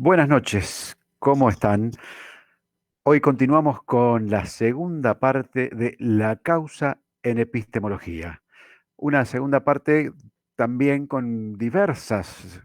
Buenas noches, ¿cómo están? Hoy continuamos con la segunda parte de la causa en epistemología. Una segunda parte también con diversos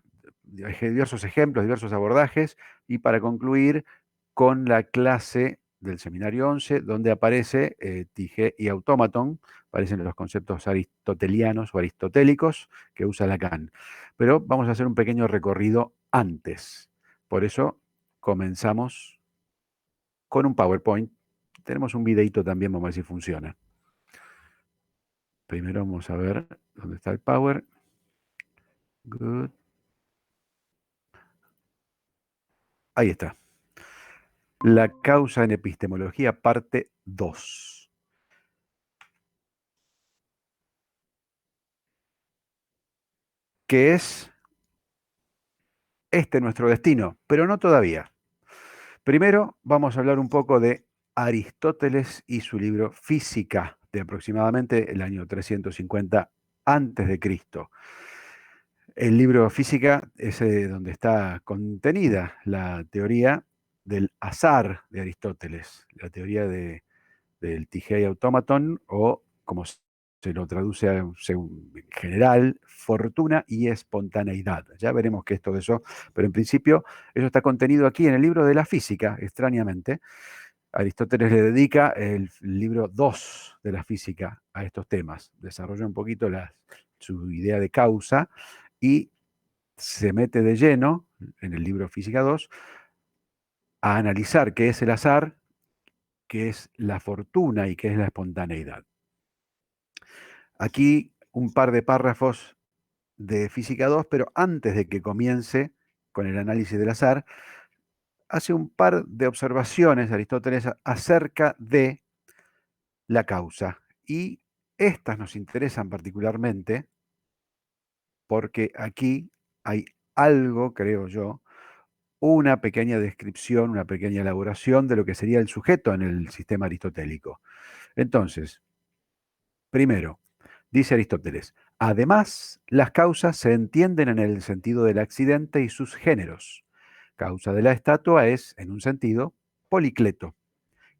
ejemplos, diversos abordajes, y para concluir con la clase del seminario 11, donde aparece Tige y Autómaton, aparecen los conceptos aristotelianos o aristotélicos que usa Lacan. Pero vamos a hacer un pequeño recorrido antes. Por eso comenzamos con un PowerPoint. Tenemos un videito también, vamos a ver si funciona. Primero vamos a ver dónde está el Power. Good. Ahí está. La causa en epistemología, parte 2. Que es nuestro destino, pero no todavía. Primero vamos a hablar un poco de Aristóteles y su libro Física, de aproximadamente el año 350 antes de Cristo. El libro Física es donde está contenida la teoría del azar de Aristóteles, la teoría del Tige y Autómaton, o como se lo traduce según en general, fortuna y espontaneidad. Ya veremos qué es todo eso, pero en principio eso está contenido aquí en el libro de la Física, extrañamente. Aristóteles le dedica el libro 2 de la Física a estos temas, desarrolla un poquito su idea de causa y se mete de lleno en el libro Física 2 a analizar qué es el azar, qué es la fortuna y qué es la espontaneidad. Aquí un par de párrafos de Física 2, pero antes de que comience con el análisis del azar, hace un par de observaciones Aristóteles acerca de la causa. Y estas nos interesan particularmente porque aquí hay algo, creo yo, una pequeña descripción, una pequeña elaboración de lo que sería el sujeto en el sistema aristotélico. Entonces, primero, dice Aristóteles, además, las causas se entienden en el sentido del accidente y sus géneros. Causa de la estatua es, en un sentido, Policleto,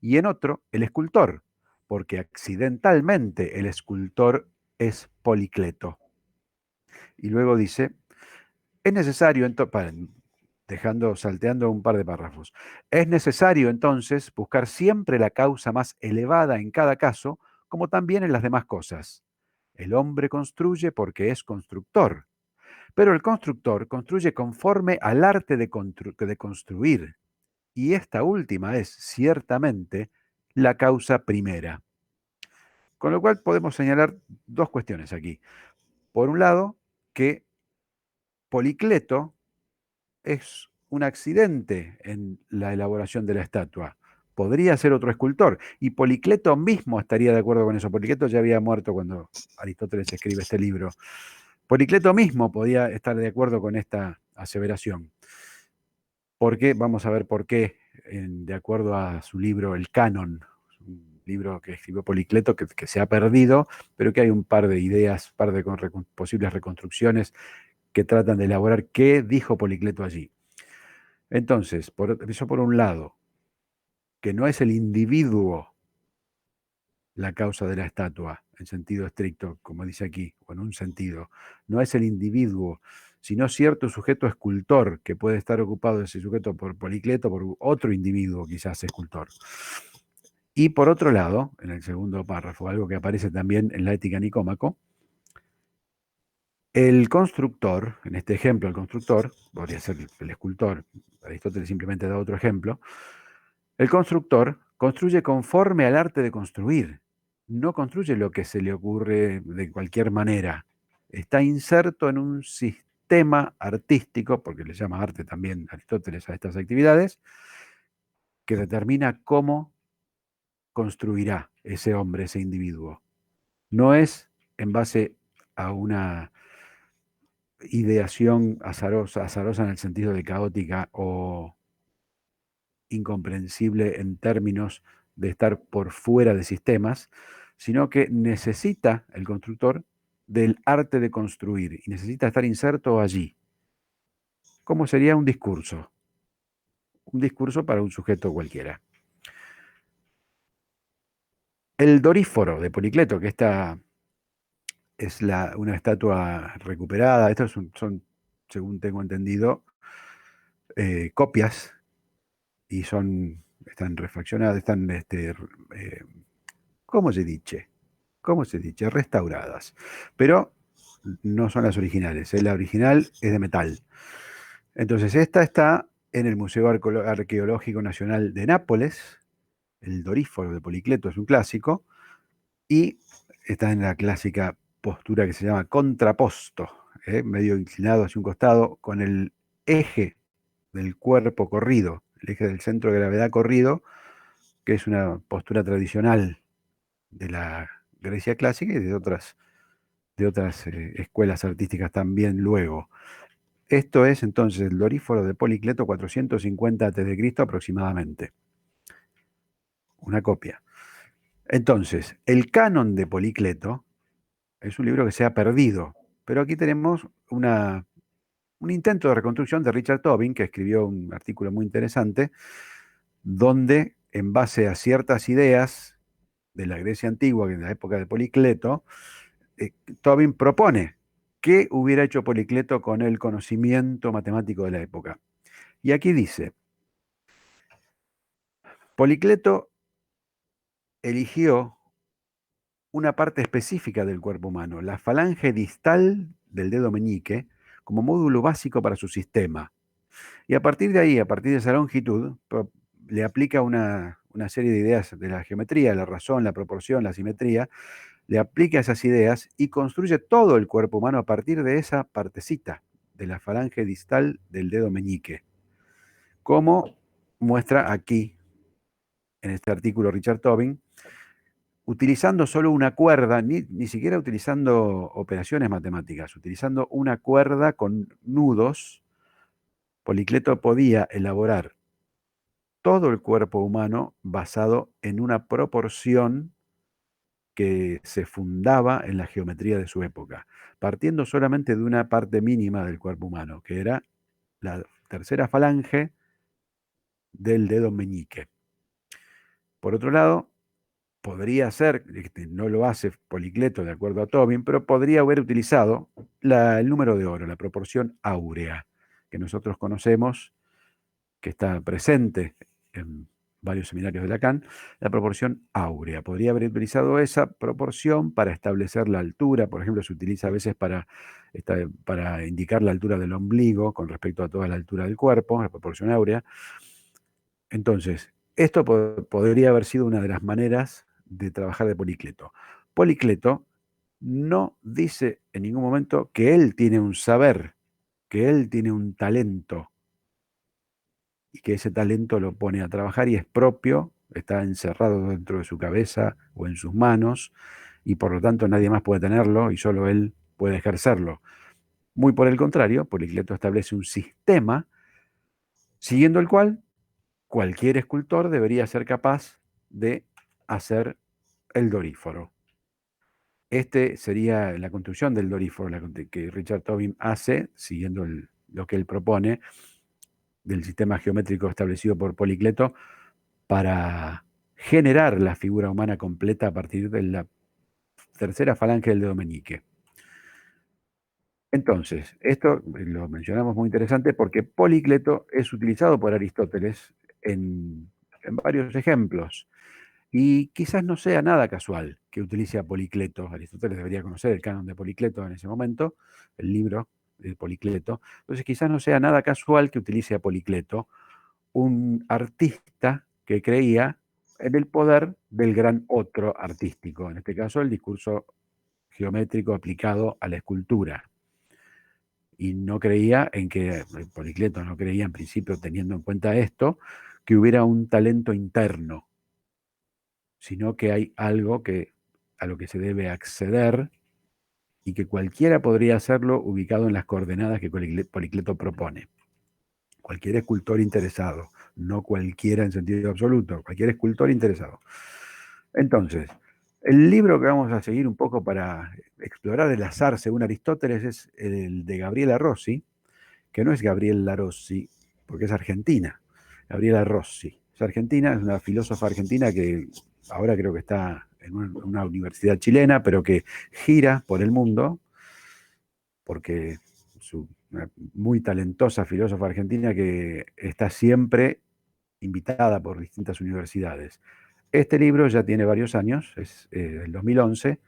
y en otro, el escultor, porque accidentalmente el escultor es Policleto. Y luego dice, es necesario, salteando un par de párrafos, es necesario entonces buscar siempre la causa más elevada en cada caso, como también en las demás cosas. El hombre construye porque es constructor, pero el constructor construye conforme al arte de construir, y esta última es ciertamente la causa primera. Con lo cual podemos señalar dos cuestiones aquí. Por un lado, que Policleto es un accidente en la elaboración de la estatua. Podría ser otro escultor. Y Policleto mismo estaría de acuerdo con eso. Policleto ya había muerto cuando Aristóteles escribe este libro. Policleto mismo podía estar de acuerdo con esta aseveración. ¿Por qué? Vamos a ver por qué, de acuerdo a su libro El Canon, un libro que escribió Policleto que se ha perdido, pero que hay un par de ideas, un par de posibles reconstrucciones que tratan de elaborar qué dijo Policleto allí. Entonces, eso por un lado, que no es el individuo la causa de la estatua, en sentido estricto, como dice aquí, o en un sentido, no es el individuo, sino cierto sujeto escultor que puede estar ocupado ese sujeto por Policleto, por otro individuo quizás escultor. Y por otro lado, en el segundo párrafo, algo que aparece también en la Ética Nicómaco, el constructor, en este ejemplo el constructor, podría ser el escultor, Aristóteles simplemente da otro ejemplo, el constructor construye conforme al arte de construir, no construye lo que se le ocurre de cualquier manera. Está inserto en un sistema artístico, porque le llama arte también Aristóteles a estas actividades, que determina cómo construirá ese hombre, ese individuo. No es en base a una ideación azarosa en el sentido de caótica o incomprensible en términos de estar por fuera de sistemas, sino que necesita el constructor del arte de construir y necesita estar inserto allí. ¿Cómo sería un discurso? un discurso para un sujeto cualquiera. El Doríforo de Policleto, que esta es una estatua recuperada, estos son, según tengo entendido, copias y están refaccionadas, están, ¿cómo se dice? ¿Cómo se dice? Restauradas. Pero no son las originales. La original es de metal. Entonces, esta está en el Museo Arqueológico Nacional de Nápoles. El Doríforo de Policleto es un clásico. Y está en la clásica postura que se llama contraposto, medio inclinado hacia un costado, con el eje del cuerpo corrido, el eje del centro de gravedad corrido, que es una postura tradicional de la Grecia clásica y de otras escuelas artísticas también luego. Esto es entonces el Doríforo de Policleto 450 a.C. aproximadamente. Una copia. Entonces, el canon de Policleto es un libro que se ha perdido, pero aquí tenemos un intento de reconstrucción de Richard Tobin, que escribió un artículo muy interesante, donde en base a ciertas ideas de la Grecia antigua, que en la época de Policleto, Tobin propone qué hubiera hecho Policleto con el conocimiento matemático de la época. Y aquí dice, Policleto eligió una parte específica del cuerpo humano, la falange distal del dedo meñique, como módulo básico para su sistema. Y a partir de ahí, a partir de esa longitud, le aplica una serie de ideas de la geometría, la razón, la proporción, la simetría, le aplica esas ideas y construye todo el cuerpo humano a partir de esa partecita de la falange distal del dedo meñique, como muestra aquí en este artículo Richard Tobin, utilizando solo una cuerda, ni siquiera utilizando operaciones matemáticas, utilizando una cuerda con nudos, Policleto podía elaborar todo el cuerpo humano basado en una proporción que se fundaba en la geometría de su época, partiendo solamente de una parte mínima del cuerpo humano, que era la tercera falange del dedo meñique. Por otro lado, podría ser, no lo hace Policleto de acuerdo a Tobin, pero podría haber utilizado el número de oro, la proporción áurea, que nosotros conocemos, que está presente en varios seminarios de Lacan, la proporción áurea. Podría haber utilizado esa proporción para establecer la altura, por ejemplo, se utiliza a veces para indicar la altura del ombligo con respecto a toda la altura del cuerpo, la proporción áurea. Entonces, esto podría haber sido una de las maneras de trabajar de Policleto. Policleto no dice en ningún momento que él tiene un saber, que él tiene un talento, y que ese talento lo pone a trabajar y es propio, está encerrado dentro de su cabeza o en sus manos, y por lo tanto nadie más puede tenerlo y solo él puede ejercerlo. Muy por el contrario, Policleto establece un sistema siguiendo el cual cualquier escultor debería ser capaz de hacer el Doríforo. Este sería la construcción del Doríforo que Richard Tobin hace, siguiendo lo que él propone del sistema geométrico establecido por Policleto, para generar la figura humana completa a partir de la tercera falange del dedo meñique. Entonces, esto lo mencionamos muy interesante porque Policleto es utilizado por Aristóteles en varios ejemplos. Y quizás no sea nada casual que utilice a Policleto. Aristóteles debería conocer el canon de Policleto en ese momento, el libro de Policleto. Entonces quizás no sea nada casual que utilice a Policleto, un artista que creía en el poder del gran otro artístico, en este caso el discurso geométrico aplicado a la escultura. Y no creía en que, Policleto no creía en principio, teniendo en cuenta esto, que hubiera un talento interno, sino que hay algo a lo que se debe acceder y que cualquiera podría hacerlo ubicado en las coordenadas que Policleto propone. Cualquier escultor interesado, no cualquiera en sentido absoluto, cualquier escultor interesado. Entonces, el libro que vamos a seguir un poco para explorar el azar según Aristóteles es el de Gabriela Rossi, que no es Gabriela Rossi, porque es argentina, Gabriela Rossi. Es argentina, es una filósofa argentina que ahora creo que está en una universidad chilena, pero que gira por el mundo, porque es una muy talentosa filósofa argentina que está siempre invitada por distintas universidades. Este libro ya tiene varios años, es del 2011,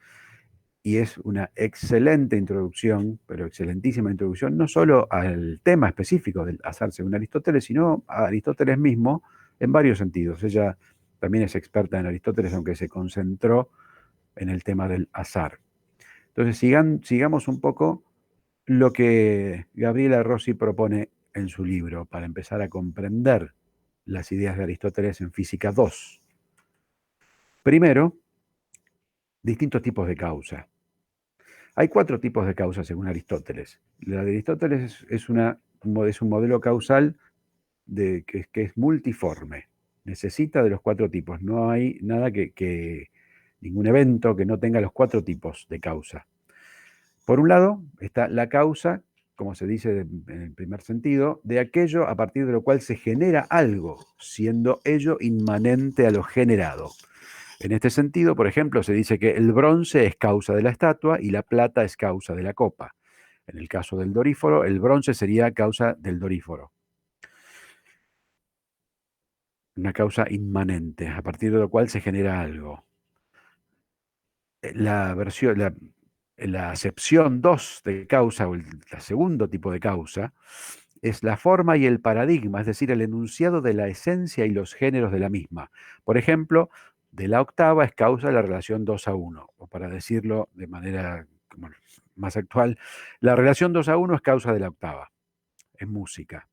y es una excelente introducción, pero excelentísima introducción, no solo al tema específico del azar según Aristóteles, sino a Aristóteles mismo en varios sentidos. Ella también es experta en Aristóteles, aunque se concentró en el tema del azar. Entonces, sigamos un poco lo que Gabriela Rossi propone en su libro para empezar a comprender las ideas de Aristóteles en Física 2. Primero, distintos tipos de causa. Hay cuatro tipos de causa según Aristóteles. La de Aristóteles es un modelo causal que es multiforme. Necesita de los cuatro tipos. No hay nada ningún evento que no tenga los cuatro tipos de causa. Por un lado está la causa, como se dice en el primer sentido, de aquello a partir de lo cual se genera algo, siendo ello inmanente a lo generado. En este sentido, por ejemplo, se dice que el bronce es causa de la estatua y la plata es causa de la copa. En el caso del doríforo, el bronce sería causa del doríforo. Una causa inmanente, a partir de lo cual se genera algo. La versión, la acepción 2 de causa, o el segundo tipo de causa, es la forma y el paradigma, es decir, el enunciado de la esencia y los géneros de la misma. Por ejemplo, de la octava es causa de la relación 2 a 1, o para decirlo de manera como más actual, la relación 2 a 1 es causa de la octava, en música.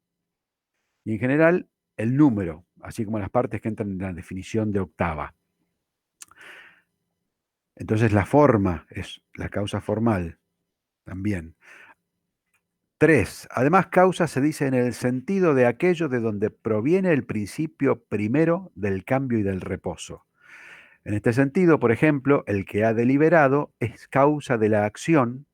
Y en general, el número, así como las partes que entran en la definición de octava. Entonces la forma es la causa formal también. 3. Además, causa se dice en el sentido de aquello de donde proviene el principio primero del cambio y del reposo. En este sentido, por ejemplo, el que ha deliberado es causa de la acción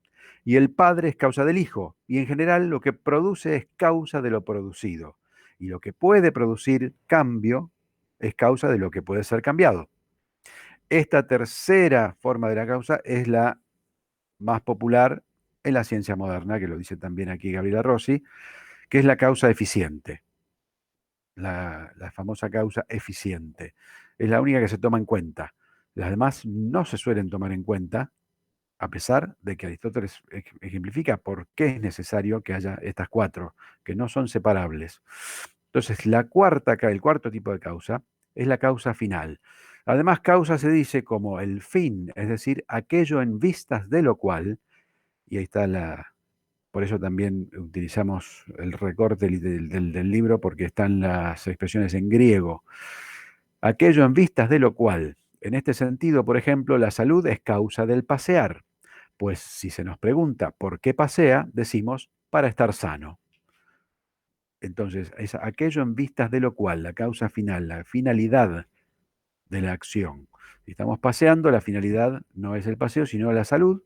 y el padre es causa del hijo. Y en general lo que produce es causa de lo producido. Y lo que puede producir cambio es causa de lo que puede ser cambiado. Esta tercera forma de la causa es la más popular en la ciencia moderna, que lo dice también aquí Gabriela Rossi, que es la causa eficiente, la famosa causa eficiente. Es la única que se toma en cuenta. Las demás no se suelen tomar en cuenta, a pesar de que Aristóteles ejemplifica por qué es necesario que haya estas cuatro, que no son separables. Entonces, el cuarto tipo de causa es la causa final. Además, causa se dice como el fin, es decir, aquello en vistas de lo cual, y ahí está por eso también utilizamos el recorte del libro, porque están las expresiones en griego. Aquello en vistas de lo cual, en este sentido, por ejemplo, la salud es causa del pasear, pues si se nos pregunta por qué pasea, decimos para estar sano. Entonces, es aquello en vistas de lo cual, la causa final, la finalidad de la acción. Si estamos paseando, la finalidad no es el paseo, sino la salud,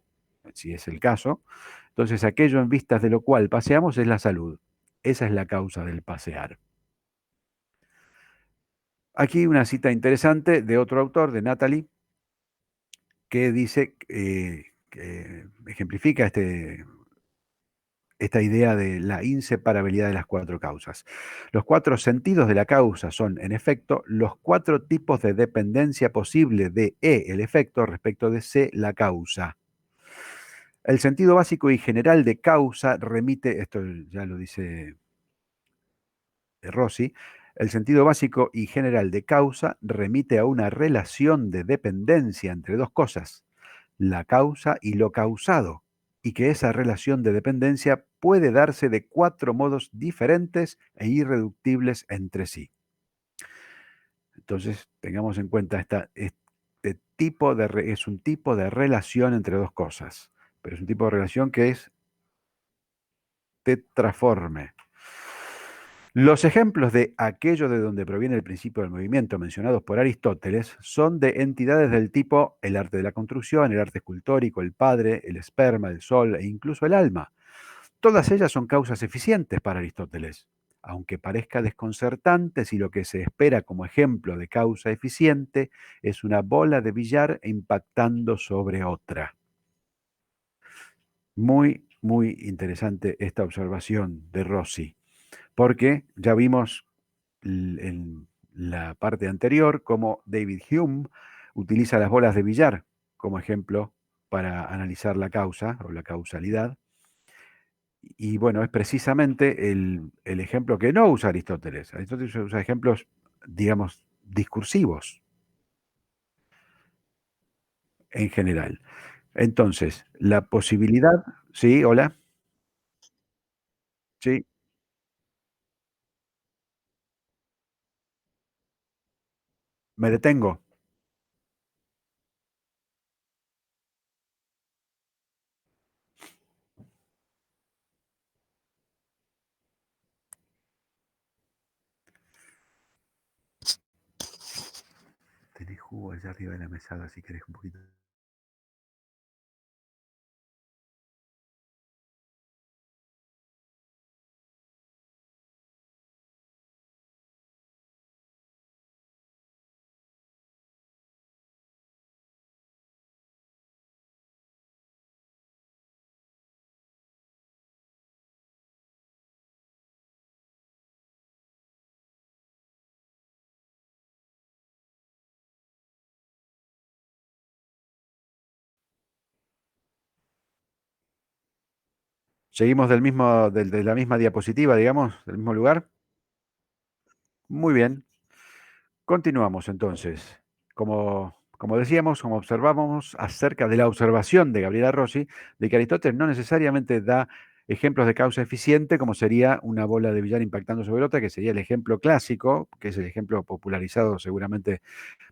si es el caso. Entonces, aquello en vistas de lo cual paseamos es la salud. Esa es la causa del pasear. Aquí una cita interesante de otro autor, de Natalie, que dice, que ejemplifica esta idea de la inseparabilidad de las cuatro causas. Los cuatro sentidos de la causa son, en efecto, los cuatro tipos de dependencia posible de E, el efecto, respecto de C, la causa. El sentido básico y general de causa remite, esto ya lo dice Rossi, el sentido básico y general de causa remite a una relación de dependencia entre dos cosas, la causa y lo causado, y que esa relación de dependencia puede darse de cuatro modos diferentes e irreductibles entre sí. Entonces, tengamos en cuenta este tipo es un tipo de relación entre dos cosas, pero es un tipo de relación que es tetraforme. Los ejemplos de aquello de donde proviene el principio del movimiento mencionados por Aristóteles son de entidades del tipo el arte de la construcción, el arte escultórico, el padre, el esperma, el sol e incluso el alma. Todas ellas son causas eficientes para Aristóteles. aunque parezca desconcertante si lo que se espera como ejemplo de causa eficiente es una bola de billar impactando sobre otra. Muy, muy interesante esta observación de Rossi, porque ya vimos en la parte anterior cómo David Hume utiliza las bolas de billar como ejemplo para analizar la causa o la causalidad. Y bueno, es precisamente el ejemplo que no usa Aristóteles. Aristóteles usa ejemplos, digamos, discursivos en general. Entonces, la posibilidad, sí, hola, sí, me detengo. Tenés jugo allá arriba de la mesada si querés un poquito. Seguimos de la misma diapositiva, digamos, del mismo lugar. Muy bien. Continuamos entonces. Como decíamos, como observábamos acerca de la observación de Gabriela Rossi, de que Aristóteles no necesariamente da ejemplos de causa eficiente, como sería una bola de billar impactando sobre otra, que sería el ejemplo clásico, que es el ejemplo popularizado, seguramente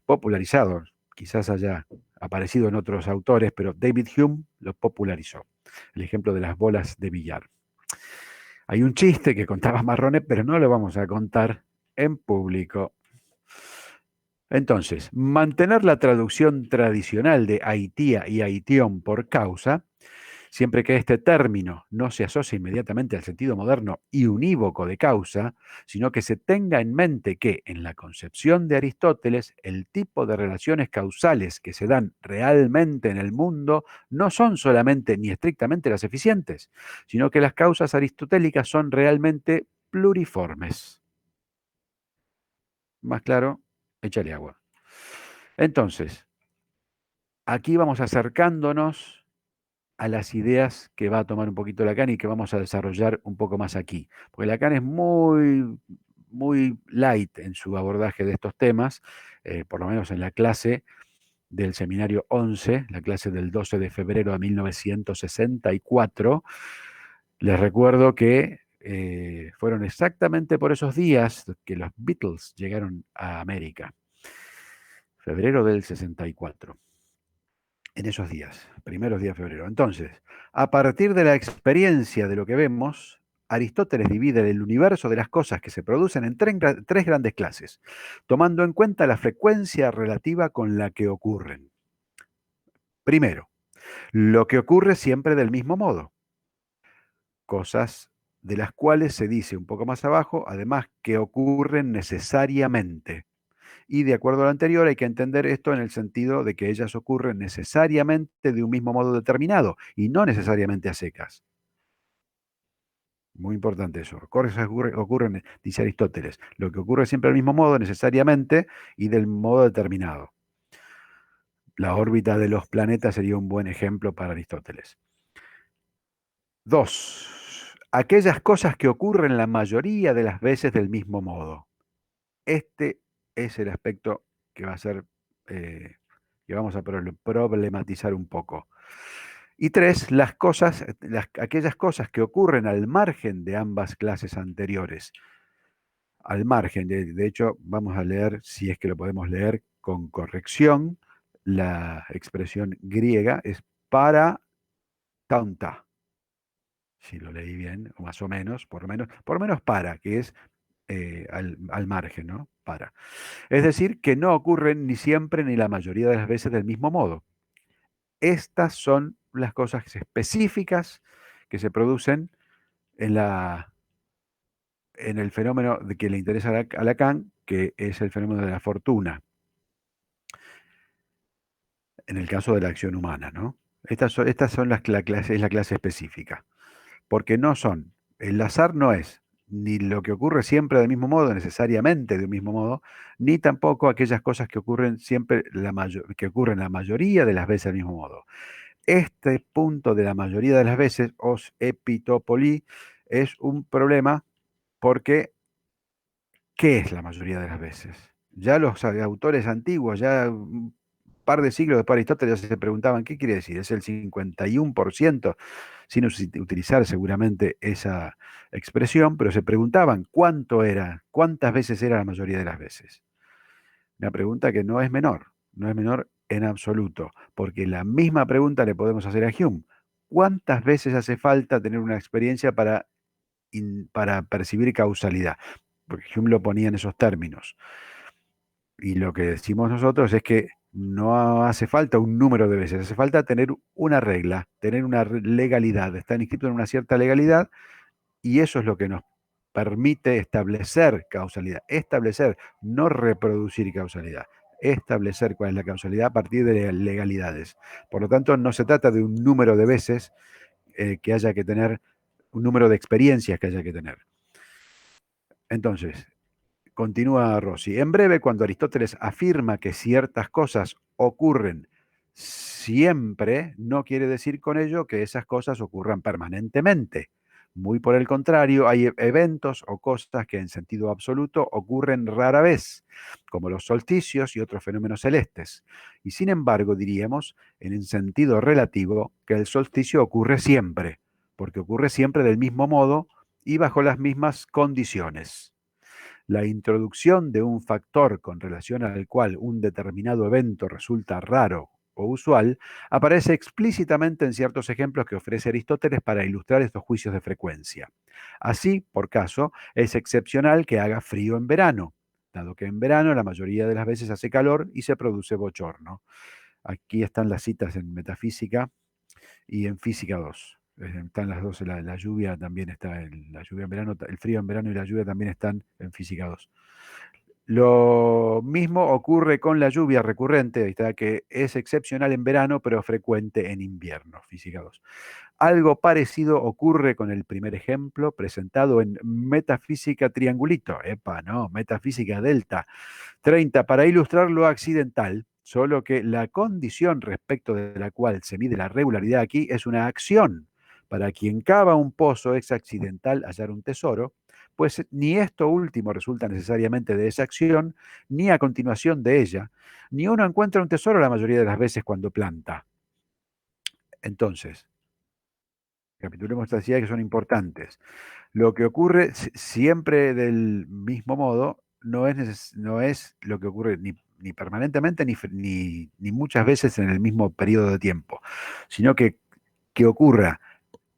popularizado, quizás haya aparecido en otros autores, pero David Hume lo popularizó, el ejemplo de las bolas de billar. Hay un chiste que contaba Marrone, pero no lo vamos a contar en público. Entonces, mantener la traducción tradicional de Haitía y Haitión por causa, siempre que este término no se asocie inmediatamente al sentido moderno y unívoco de causa, sino que se tenga en mente que en la concepción de Aristóteles el tipo de relaciones causales que se dan realmente en el mundo no son solamente ni estrictamente las eficientes, sino que las causas aristotélicas son realmente pluriformes. Más claro, échale agua. Entonces, aquí vamos acercándonos a las ideas que va a tomar un poquito Lacan y que vamos a desarrollar un poco más aquí. Porque Lacan es muy, muy light en su abordaje de estos temas, por lo menos en la clase del seminario 11, la clase del 12 de febrero de 1964. Les recuerdo que fueron exactamente por esos días que los Beatles llegaron a América, febrero del 64. En esos días, primeros días de febrero. Entonces, a partir de la experiencia de lo que vemos, Aristóteles divide el universo de las cosas que se producen en tres grandes clases, tomando en cuenta la frecuencia relativa con la que ocurren. Primero, lo que ocurre siempre del mismo modo, cosas de las cuales se dice un poco más abajo, además que ocurren necesariamente. Y de acuerdo a lo anterior, hay que entender esto en el sentido de que ellas ocurren necesariamente de un mismo modo determinado y no necesariamente a secas. Muy importante eso. Cosas ocurren, dice Aristóteles, lo que ocurre siempre del mismo modo, necesariamente, y del modo determinado. La órbita de los planetas sería un buen ejemplo para Aristóteles. Dos, aquellas cosas que ocurren la mayoría de las veces del mismo modo. Este es el aspecto que va a ser, que vamos a problematizar un poco. Y tres, las cosas, aquellas cosas que ocurren al margen de ambas clases anteriores. Al margen, de hecho, vamos a leer, si es que lo podemos leer con corrección, la expresión griega es para taunta, si lo leí bien, o más o menos, por lo menos para, que es al margen, ¿no? Para. Es decir, que no ocurren ni siempre ni la mayoría de las veces del mismo modo. Estas son las cosas específicas que se producen en en el fenómeno de que le interesa a Lacan, que es el fenómeno de la fortuna, en el caso de la acción humana, ¿no? Estas son es la clase específica, porque no son, el azar no es ni lo que ocurre siempre del mismo modo, necesariamente del mismo modo, ni tampoco aquellas cosas que ocurren siempre, que ocurren la mayoría de las veces del mismo modo. Este punto de la mayoría de las veces, os epitopoli, es un problema porque ¿qué es la mayoría de las veces? Ya los autores antiguos, ya un par de siglos después de Aristóteles, ya se preguntaban, ¿qué quiere decir? ¿Es el 51%? Sin utilizar seguramente esa expresión, pero se preguntaban cuánto era, cuántas veces era la mayoría de las veces. Una pregunta que no es menor, no es menor en absoluto, porque la misma pregunta le podemos hacer a Hume. ¿Cuántas veces hace falta tener una experiencia para percibir causalidad? Porque Hume lo ponía en esos términos. Y lo que decimos nosotros es que no hace falta un número de veces, hace falta tener una regla, tener una legalidad, estar inscrito en una cierta legalidad, y eso es lo que nos permite establecer causalidad. Establecer, no reproducir causalidad. Establecer cuál es la causalidad a partir de legalidades. Por lo tanto, no se trata de un número de veces que haya que tener, un número de experiencias que haya que tener. Entonces, continúa Rossi. En breve, cuando Aristóteles afirma que ciertas cosas ocurren siempre, no quiere decir con ello que esas cosas ocurran permanentemente. Muy por el contrario, hay eventos o cosas que en sentido absoluto ocurren rara vez, como los solsticios y otros fenómenos celestes. Y sin embargo, diríamos, en el sentido relativo, que el solsticio ocurre siempre, porque ocurre siempre del mismo modo y bajo las mismas condiciones. La introducción de un factor con relación al cual un determinado evento resulta raro o usual aparece explícitamente en ciertos ejemplos que ofrece Aristóteles para ilustrar estos juicios de frecuencia. Así, por caso, es excepcional que haga frío en verano, dado que en verano la mayoría de las veces hace calor y se produce bochorno. Aquí están las citas en Metafísica y en Física 2. Están las dos, la lluvia también está, la lluvia en verano, el frío en verano y la lluvia también están en Física 2. Lo mismo ocurre con la lluvia recurrente, ahí está, que es excepcional en verano, pero frecuente en invierno, Física 2. Algo parecido ocurre con el primer ejemplo presentado en Metafísica Triangulito, epa, no, Metafísica Delta 30, para ilustrar lo accidental, solo que la condición respecto de la cual se mide la regularidad aquí es una acción. Para quien cava un pozo es accidental hallar un tesoro, pues ni esto último resulta necesariamente de esa acción, ni a continuación de ella, ni uno encuentra un tesoro la mayoría de las veces cuando planta. Entonces, capitulemos estas ideas que son importantes. Lo que ocurre siempre del mismo modo no es lo que ocurre ni permanentemente ni muchas veces en el mismo periodo de tiempo, sino que ocurra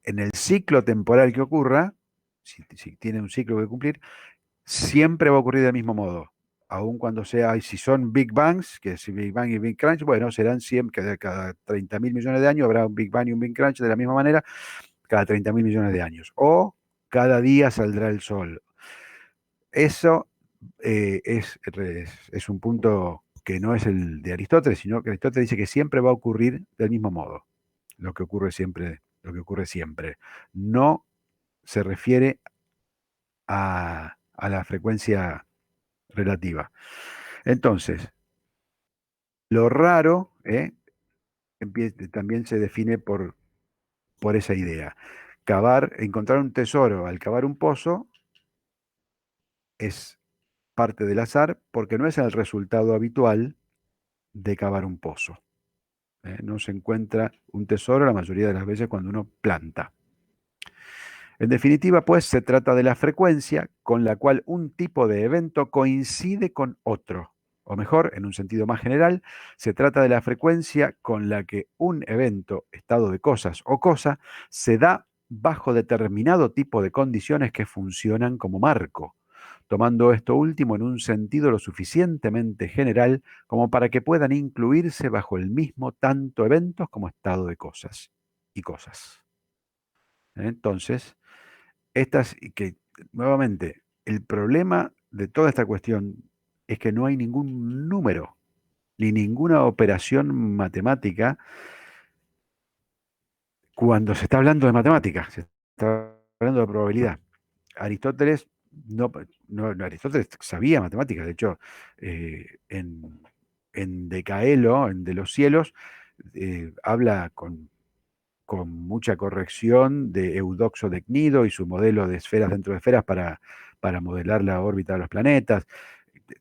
en el ciclo temporal que ocurra, si tiene un ciclo que cumplir, siempre va a ocurrir del mismo modo. Aun cuando sea, y si son Big Bangs, que si Big Bang y Big Crunch, bueno, serán siempre, cada 30.000 millones de años habrá un Big Bang y un Big Crunch de la misma manera, cada 30.000 millones de años. O cada día saldrá el sol. Eso es un punto que no es el de Aristóteles, sino que Aristóteles dice que siempre va a ocurrir del mismo modo, lo que ocurre siempre, lo que ocurre siempre. No se refiere a la frecuencia relativa. Entonces, lo raro también se define por esa idea. Encontrar un tesoro al cavar un pozo es parte del azar porque no es el resultado habitual de cavar un pozo. No se encuentra un tesoro la mayoría de las veces cuando uno planta. En definitiva, pues, se trata de la frecuencia con la cual un tipo de evento coincide con otro. O mejor, en un sentido más general, se trata de la frecuencia con la que un evento, estado de cosas o cosa, se da bajo determinado tipo de condiciones que funcionan como marco, tomando esto último en un sentido lo suficientemente general como para que puedan incluirse bajo el mismo tanto eventos como estado de cosas y cosas. Entonces, estas que nuevamente El problema de toda esta cuestión es que no hay ningún número ni ninguna operación matemática cuando se está hablando de matemáticas, se está hablando de probabilidad. Aristóteles Aristóteles sabía matemáticas, de hecho, en De Caelo, en De los cielos, habla con mucha corrección de Eudoxo de Cnido y su modelo de esferas dentro de esferas para modelar la órbita de los planetas.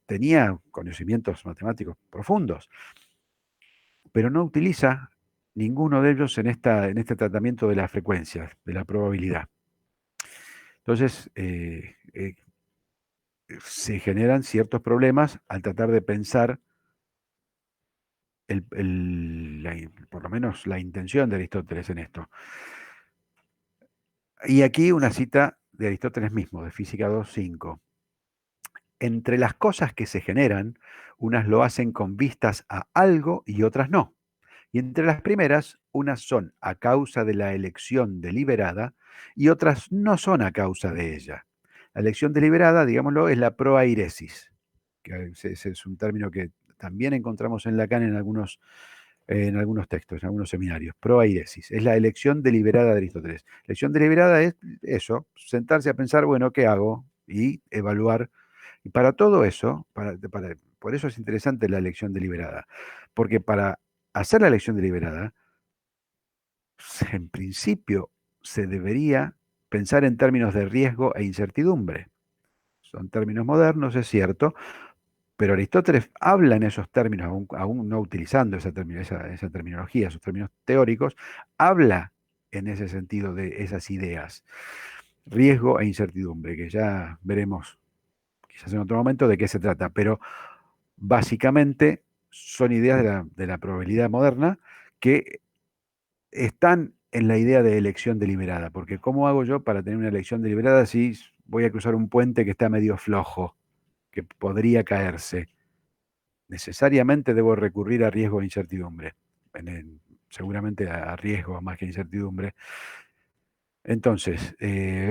Tenía conocimientos matemáticos profundos, pero no utiliza ninguno de ellos en este tratamiento de las frecuencias, de la probabilidad. Entonces, se generan ciertos problemas al tratar de pensar por lo menos la intención de Aristóteles en esto. Y aquí una cita de Aristóteles mismo, de Física 2.5. Entre las cosas que se generan, unas lo hacen con vistas a algo y otras no. Y entre las primeras, unas son a causa de la elección deliberada y otras no son a causa de ella. La elección deliberada, digámoslo, es la proairesis, que ese es un término que también encontramos en Lacan en algunos textos, en algunos seminarios. Proairesis es la elección deliberada de Aristóteles. Elección deliberada es eso, sentarse a pensar, bueno, ¿qué hago? Y evaluar. Y para todo eso, por eso es interesante la elección deliberada, porque para hacer la elección deliberada, en principio se debería pensar en términos de riesgo e incertidumbre. Son términos modernos, es cierto, pero Aristóteles habla en esos términos, aún no utilizando esa terminología, esos términos teóricos, habla en ese sentido de esas ideas, riesgo e incertidumbre, que ya veremos quizás en otro momento de qué se trata, pero básicamente son ideas de la probabilidad moderna que están en la idea de elección deliberada, porque ¿cómo hago yo para tener una elección deliberada si voy a cruzar un puente que está medio flojo, que podría caerse? Necesariamente debo recurrir a riesgo e incertidumbre, seguramente a riesgo más que incertidumbre. Entonces,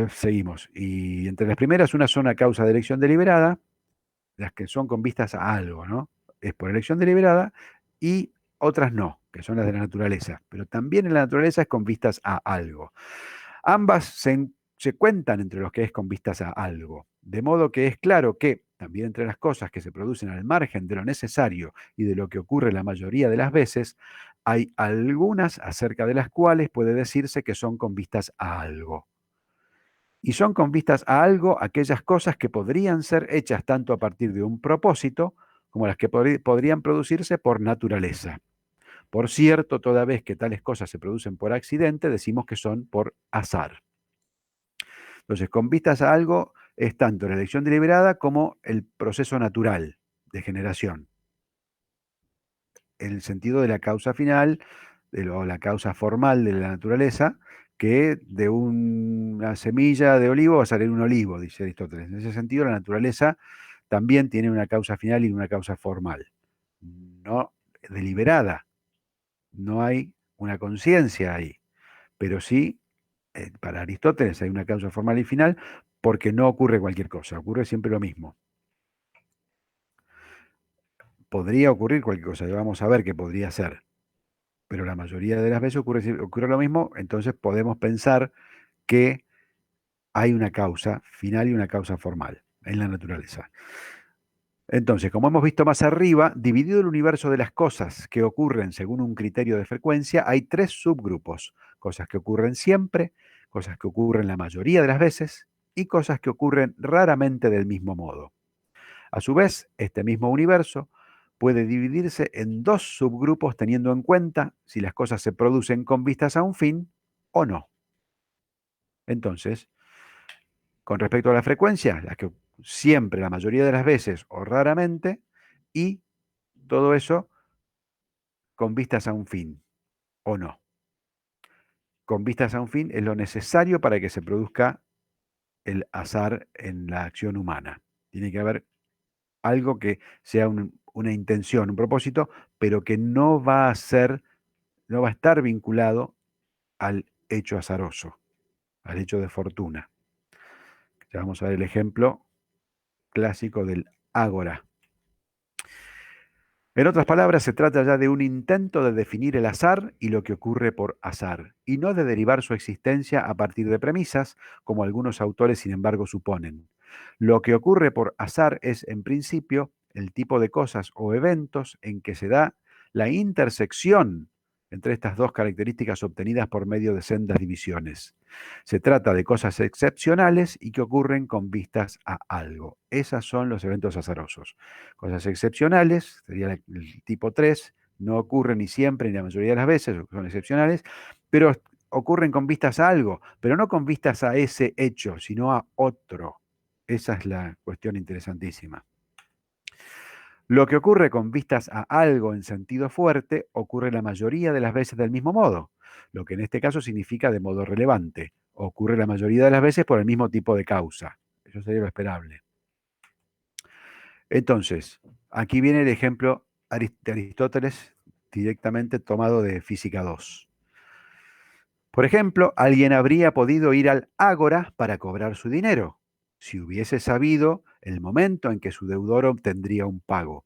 seguimos. Y entre las primeras, una son a causa de elección deliberada, las que son con vistas a algo, ¿no? Es por elección deliberada, y otras no, que son las de la naturaleza. Pero también en la naturaleza es con vistas a algo. Ambas se cuentan entre los que es con vistas a algo, de modo que es claro que también entre las cosas que se producen al margen de lo necesario y de lo que ocurre la mayoría de las veces, hay algunas acerca de las cuales puede decirse que son con vistas a algo. Y son con vistas a algo aquellas cosas que podrían ser hechas tanto a partir de un propósito como las que podrían producirse por naturaleza. Por cierto, toda vez que tales cosas se producen por accidente, decimos que son por azar. Entonces, con vistas a algo es tanto la elección deliberada como el proceso natural de generación. En el sentido de la causa final, o la causa formal de la naturaleza, que de una semilla de olivo va a salir un olivo, dice Aristóteles. En ese sentido, la naturaleza también tiene una causa final y una causa formal. No deliberada, no hay una conciencia ahí, pero sí, para Aristóteles hay una causa formal y final porque no ocurre cualquier cosa, ocurre siempre lo mismo. Podría ocurrir cualquier cosa, y vamos a ver qué podría ser, pero la mayoría de las veces ocurre lo mismo, entonces podemos pensar que hay una causa final y una causa formal en la naturaleza. Entonces, como hemos visto más arriba, dividido el universo de las cosas que ocurren según un criterio de frecuencia, hay tres subgrupos: cosas que ocurren siempre, cosas que ocurren la mayoría de las veces y cosas que ocurren raramente del mismo modo. A su vez, este mismo universo puede dividirse en dos subgrupos teniendo en cuenta si las cosas se producen con vistas a un fin o no. Entonces, con respecto a la frecuencia, las que siempre, la mayoría de las veces o raramente, y todo eso con vistas a un fin o no. Con vistas a un fin es lo necesario para que se produzca el azar en la acción humana. Tiene que haber algo que sea una intención, un propósito, pero que no va a ser, no va a estar vinculado al hecho azaroso, al hecho de fortuna. Ya vamos a ver el ejemplo clásico del ágora. En otras palabras, se trata ya de un intento de definir el azar y lo que ocurre por azar, y no de derivar su existencia a partir de premisas, como algunos autores, sin embargo, suponen. Lo que ocurre por azar es, en principio, el tipo de cosas o eventos en que se da la intersección entre estas dos características obtenidas por medio de sendas divisiones. Se trata de cosas excepcionales y que ocurren con vistas a algo. Esos son los eventos azarosos. Cosas excepcionales, sería el tipo 3, no ocurren ni siempre ni la mayoría de las veces, son excepcionales, pero ocurren con vistas a algo, pero no con vistas a ese hecho, sino a otro. Esa es la cuestión interesantísima. Lo que ocurre con vistas a algo en sentido fuerte ocurre la mayoría de las veces del mismo modo, lo que en este caso significa de modo relevante. Ocurre la mayoría de las veces por el mismo tipo de causa. Eso sería lo esperable. Entonces, aquí viene el ejemplo de Aristóteles directamente tomado de Física 2. Por ejemplo, alguien habría podido ir al ágora para cobrar su dinero, si hubiese sabido el momento en que su deudor obtendría un pago.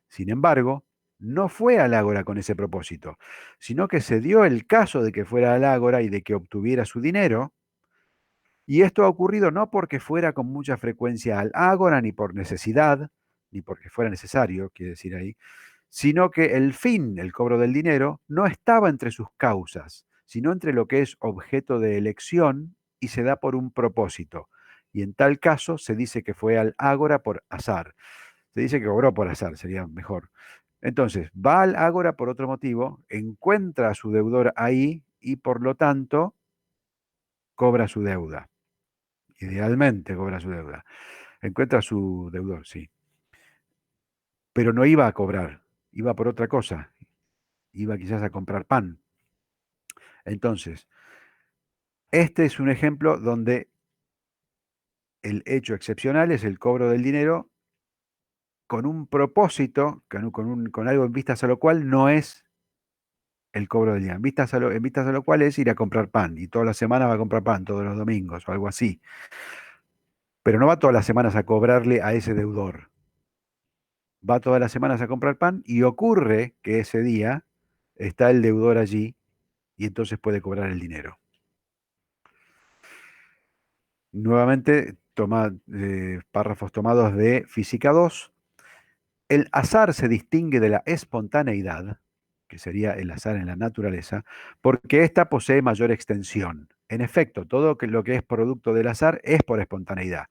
Sin embargo, no fue al ágora con ese propósito, sino que se dio el caso de que fuera al ágora y de que obtuviera su dinero, y esto ha ocurrido no porque fuera con mucha frecuencia al ágora, ni por necesidad, ni porque fuera necesario, quiere decir ahí, sino que el fin, el cobro del dinero, no estaba entre sus causas, sino entre lo que es objeto de elección y se da por un propósito. Y en tal caso se dice que fue al ágora por azar. Se dice que cobró por azar, sería mejor. Entonces, va al ágora por otro motivo, encuentra a su deudor ahí y por lo tanto cobra su deuda. Idealmente cobra su deuda. Encuentra a su deudor, sí. Pero no iba a cobrar, iba por otra cosa. Iba quizás a comprar pan. Entonces, este es un ejemplo donde el hecho excepcional es el cobro del dinero con un propósito, con algo en vistas a lo cual no es el cobro del dinero. En vistas a lo cual es ir a comprar pan. Y toda la semana va a comprar pan, todos los domingos o algo así. Pero no va todas las semanas a cobrarle a ese deudor. Va todas las semanas a comprar pan y ocurre que ese día está el deudor allí y entonces puede cobrar el dinero. Nuevamente, párrafos tomados de Física 2. El azar se distingue de la espontaneidad, que sería el azar en la naturaleza, porque ésta posee mayor extensión. En efecto, todo lo que es producto del azar es por espontaneidad,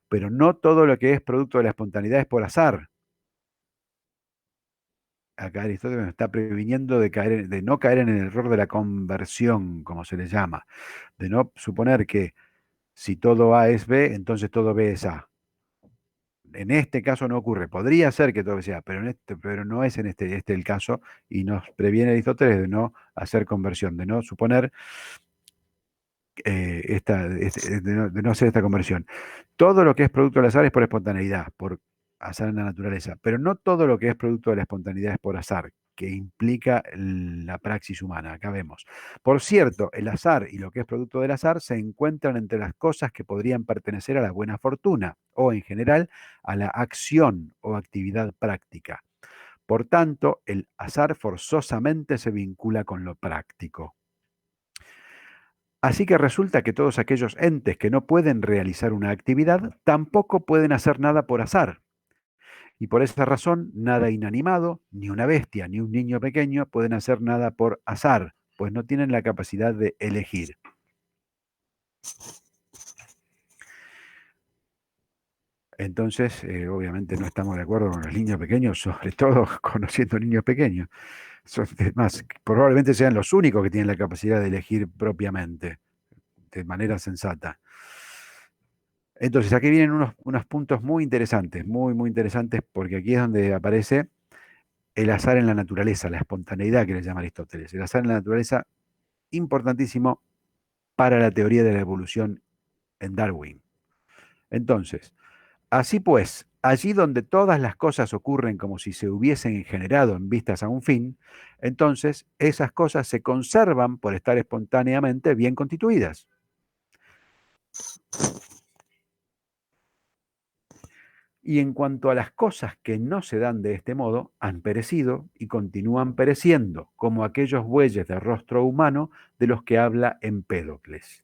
pero no todo lo que es producto de la espontaneidad es por azar. Acá Aristóteles nos está previniendo de no caer en el error de la conversión, como se le llama, de no suponer que si todo A es B, entonces todo B es A. En este caso no ocurre. Podría ser que todo sea, pero no es en este el caso, y nos previene Aristóteles de no hacer conversión, de no suponer de no hacer esta conversión. Todo lo que es producto del azar es por espontaneidad, por azar en la naturaleza, pero no todo lo que es producto de la espontaneidad es por azar, que implica la praxis humana. Acá vemos. Por cierto, el azar y lo que es producto del azar se encuentran entre las cosas que podrían pertenecer a la buena fortuna o, en general, a la acción o actividad práctica. Por tanto, el azar forzosamente se vincula con lo práctico. Así que resulta que todos aquellos entes que no pueden realizar una actividad tampoco pueden hacer nada por azar. Y por esa razón, nada inanimado, ni una bestia, ni un niño pequeño pueden hacer nada por azar, pues no tienen la capacidad de elegir. Entonces, obviamente no estamos de acuerdo con los niños pequeños, sobre todo conociendo niños pequeños. Más, probablemente sean los únicos que tienen la capacidad de elegir propiamente, de manera sensata. Entonces, aquí vienen unos puntos muy interesantes, muy, muy interesantes, porque aquí es donde aparece el azar en la naturaleza, la espontaneidad que le llama Aristóteles. El azar en la naturaleza, importantísimo para la teoría de la evolución en Darwin. Entonces, así pues, allí donde todas las cosas ocurren como si se hubiesen generado en vistas a un fin, entonces esas cosas se conservan por estar espontáneamente bien constituidas. Y en cuanto a las cosas que no se dan de este modo, han perecido y continúan pereciendo, como aquellos bueyes de rostro humano de los que habla Empédocles.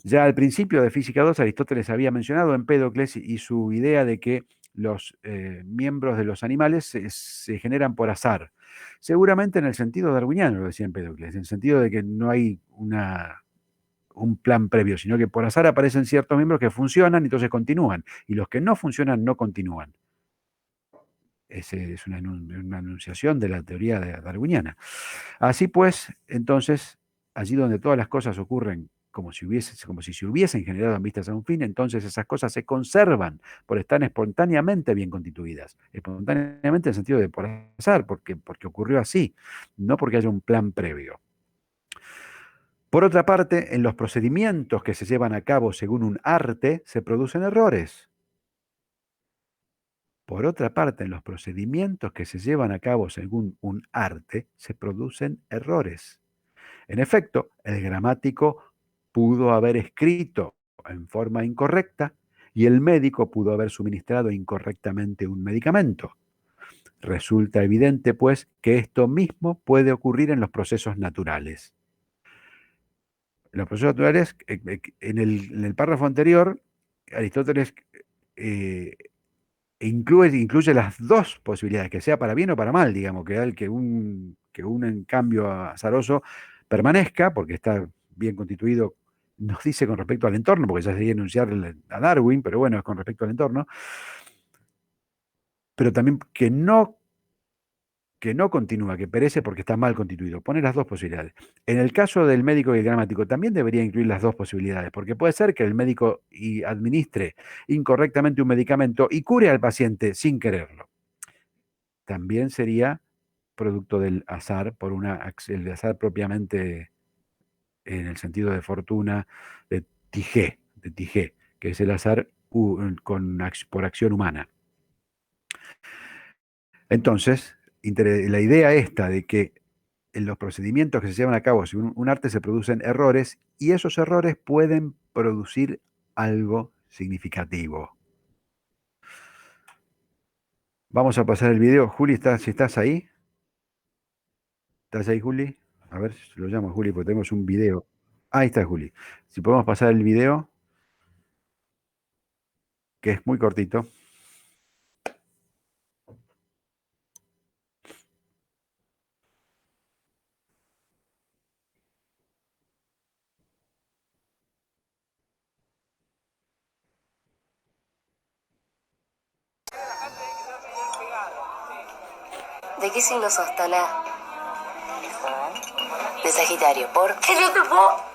Ya al principio de Física 2, Aristóteles había mencionado a Empédocles y su idea de que los miembros de los animales se generan por azar. Seguramente en el sentido darwiniano, lo decía Empédocles, en el sentido de que no hay un plan previo, sino que por azar aparecen ciertos miembros que funcionan y entonces continúan, y los que no funcionan no continúan. Es una enunciación de la teoría darwiniana. Así pues, entonces, allí donde todas las cosas ocurren como si se hubiesen generado en vistas a un fin, entonces esas cosas se conservan por estar espontáneamente bien constituidas. Espontáneamente en el sentido de por azar, porque ocurrió así, no porque haya un plan previo. Por otra parte, en los procedimientos que se llevan a cabo según un arte, se producen errores. Por otra parte, en los procedimientos que se llevan a cabo según un arte, se producen errores. En efecto, el gramático pudo haber escrito en forma incorrecta y el médico pudo haber suministrado incorrectamente un medicamento. Resulta evidente, pues, que esto mismo puede ocurrir en los procesos naturales. En los procesos naturales, en el párrafo anterior, Aristóteles eh, incluye las dos posibilidades, que sea para bien o para mal, digamos, que un en cambio azaroso permanezca, porque está bien constituido, nos dice con respecto al entorno, porque ya sería enunciar a Darwin, pero bueno, es con respecto al entorno, pero también que no continúa, que perece porque está mal constituido. Pone las dos posibilidades. En el caso del médico y el gramático, también debería incluir las dos posibilidades, porque puede ser que el médico administre incorrectamente un medicamento y cure al paciente sin quererlo. También sería producto del azar, el azar propiamente en el sentido de fortuna de Tigé, que es el azar por acción humana. Entonces, la idea esta de que en los procedimientos que se llevan a cabo según un arte se producen errores y esos errores pueden producir algo significativo. Vamos a pasar el video. Juli, si estás ahí. ¿Estás ahí, Juli? A ver si lo llamo a Juli porque tenemos un video. Ahí está, Juli. Si podemos pasar el video, que es muy cortito. ¿De qué signo sos, Tala? De Sagitario. ¿Por qué no te puedo?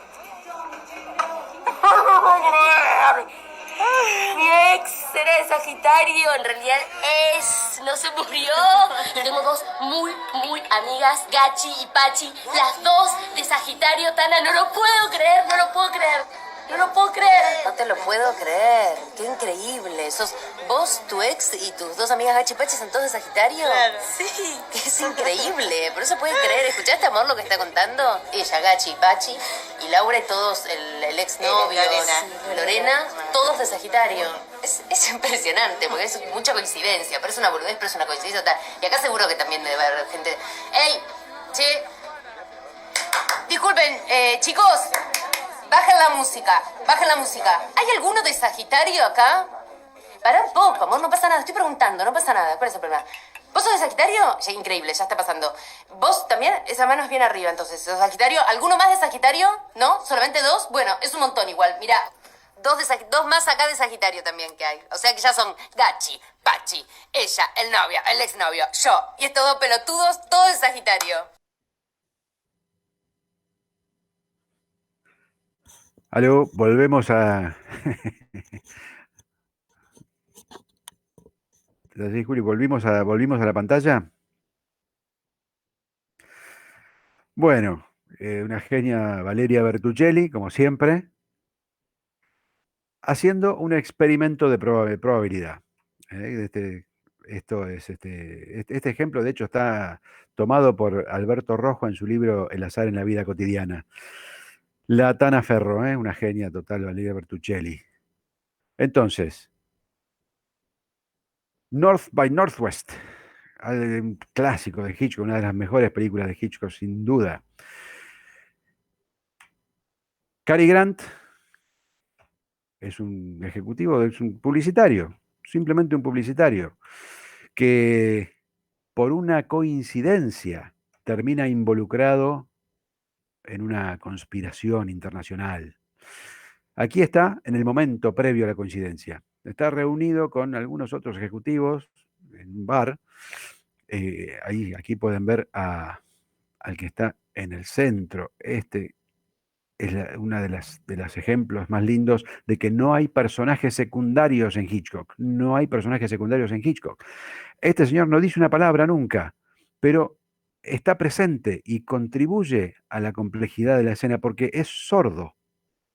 Mi ex era de Sagitario, en realidad no se murió. Tengo dos muy amigas, Gachi y Pachi, las dos de Sagitario, Tana, no lo puedo creer, no lo puedo creer. No lo puedo creer. No te lo puedo creer. Qué increíble. ¿Sos vos, tu ex y tus dos amigas Gachi y Pachi son todos de Sagitario? Claro. Sí. Es increíble. Pero se puede creer. ¿Escuchaste, amor, lo que está contando? Ella, Gachi y Pachi, y Laura y todos, el exnovio, Lorena, todos de Sagitario. Es impresionante, porque es mucha coincidencia. Parece una boludez, pero es una coincidencia total. Y acá seguro que también debe haber gente... ¡Ey! Che. Disculpen, chicos. Bajen la música, bajen la música. ¿Hay alguno de Sagitario acá? Pará un poco, amor, no pasa nada. Estoy preguntando, no pasa nada. ¿Cuál es el problema? ¿Vos sos de Sagitario? Ya, increíble, ya está pasando. ¿Vos también? Esa mano es bien arriba, entonces. ¿Sos Sagitario? ¿Alguno más de Sagitario? ¿No? ¿Solamente dos? Bueno, es un montón igual. Mira, dos más acá de Sagitario también que hay. O sea que ya son Gachi, Pachi, ella, el novio, el exnovio, yo. Y estos dos pelotudos, todos de Sagitario. Aló, volvemos a... ¿Sí, Juli? ¿Volvimos a la pantalla? Bueno, una genia Valeria Bertuccelli, como siempre, haciendo un experimento de probabilidad. Este ejemplo, de hecho, está tomado por Alberto Rojo en su libro El azar en la vida cotidiana. La Tana Ferro, una genia total, Valeria Bertuccelli. Entonces, North by Northwest, un clásico de Hitchcock, una de las mejores películas de Hitchcock, sin duda. Cary Grant es un ejecutivo, es un publicitario, simplemente un publicitario, que por una coincidencia termina involucrado en una conspiración internacional. Aquí está en el momento previo a la coincidencia. Está reunido con algunos otros ejecutivos en un bar. Aquí pueden ver al que está en el centro. Este es una de los ejemplos más lindos de que no hay personajes secundarios en Hitchcock. No hay personajes secundarios en Hitchcock. Este señor no dice una palabra nunca, pero está presente y contribuye a la complejidad de la escena porque es sordo.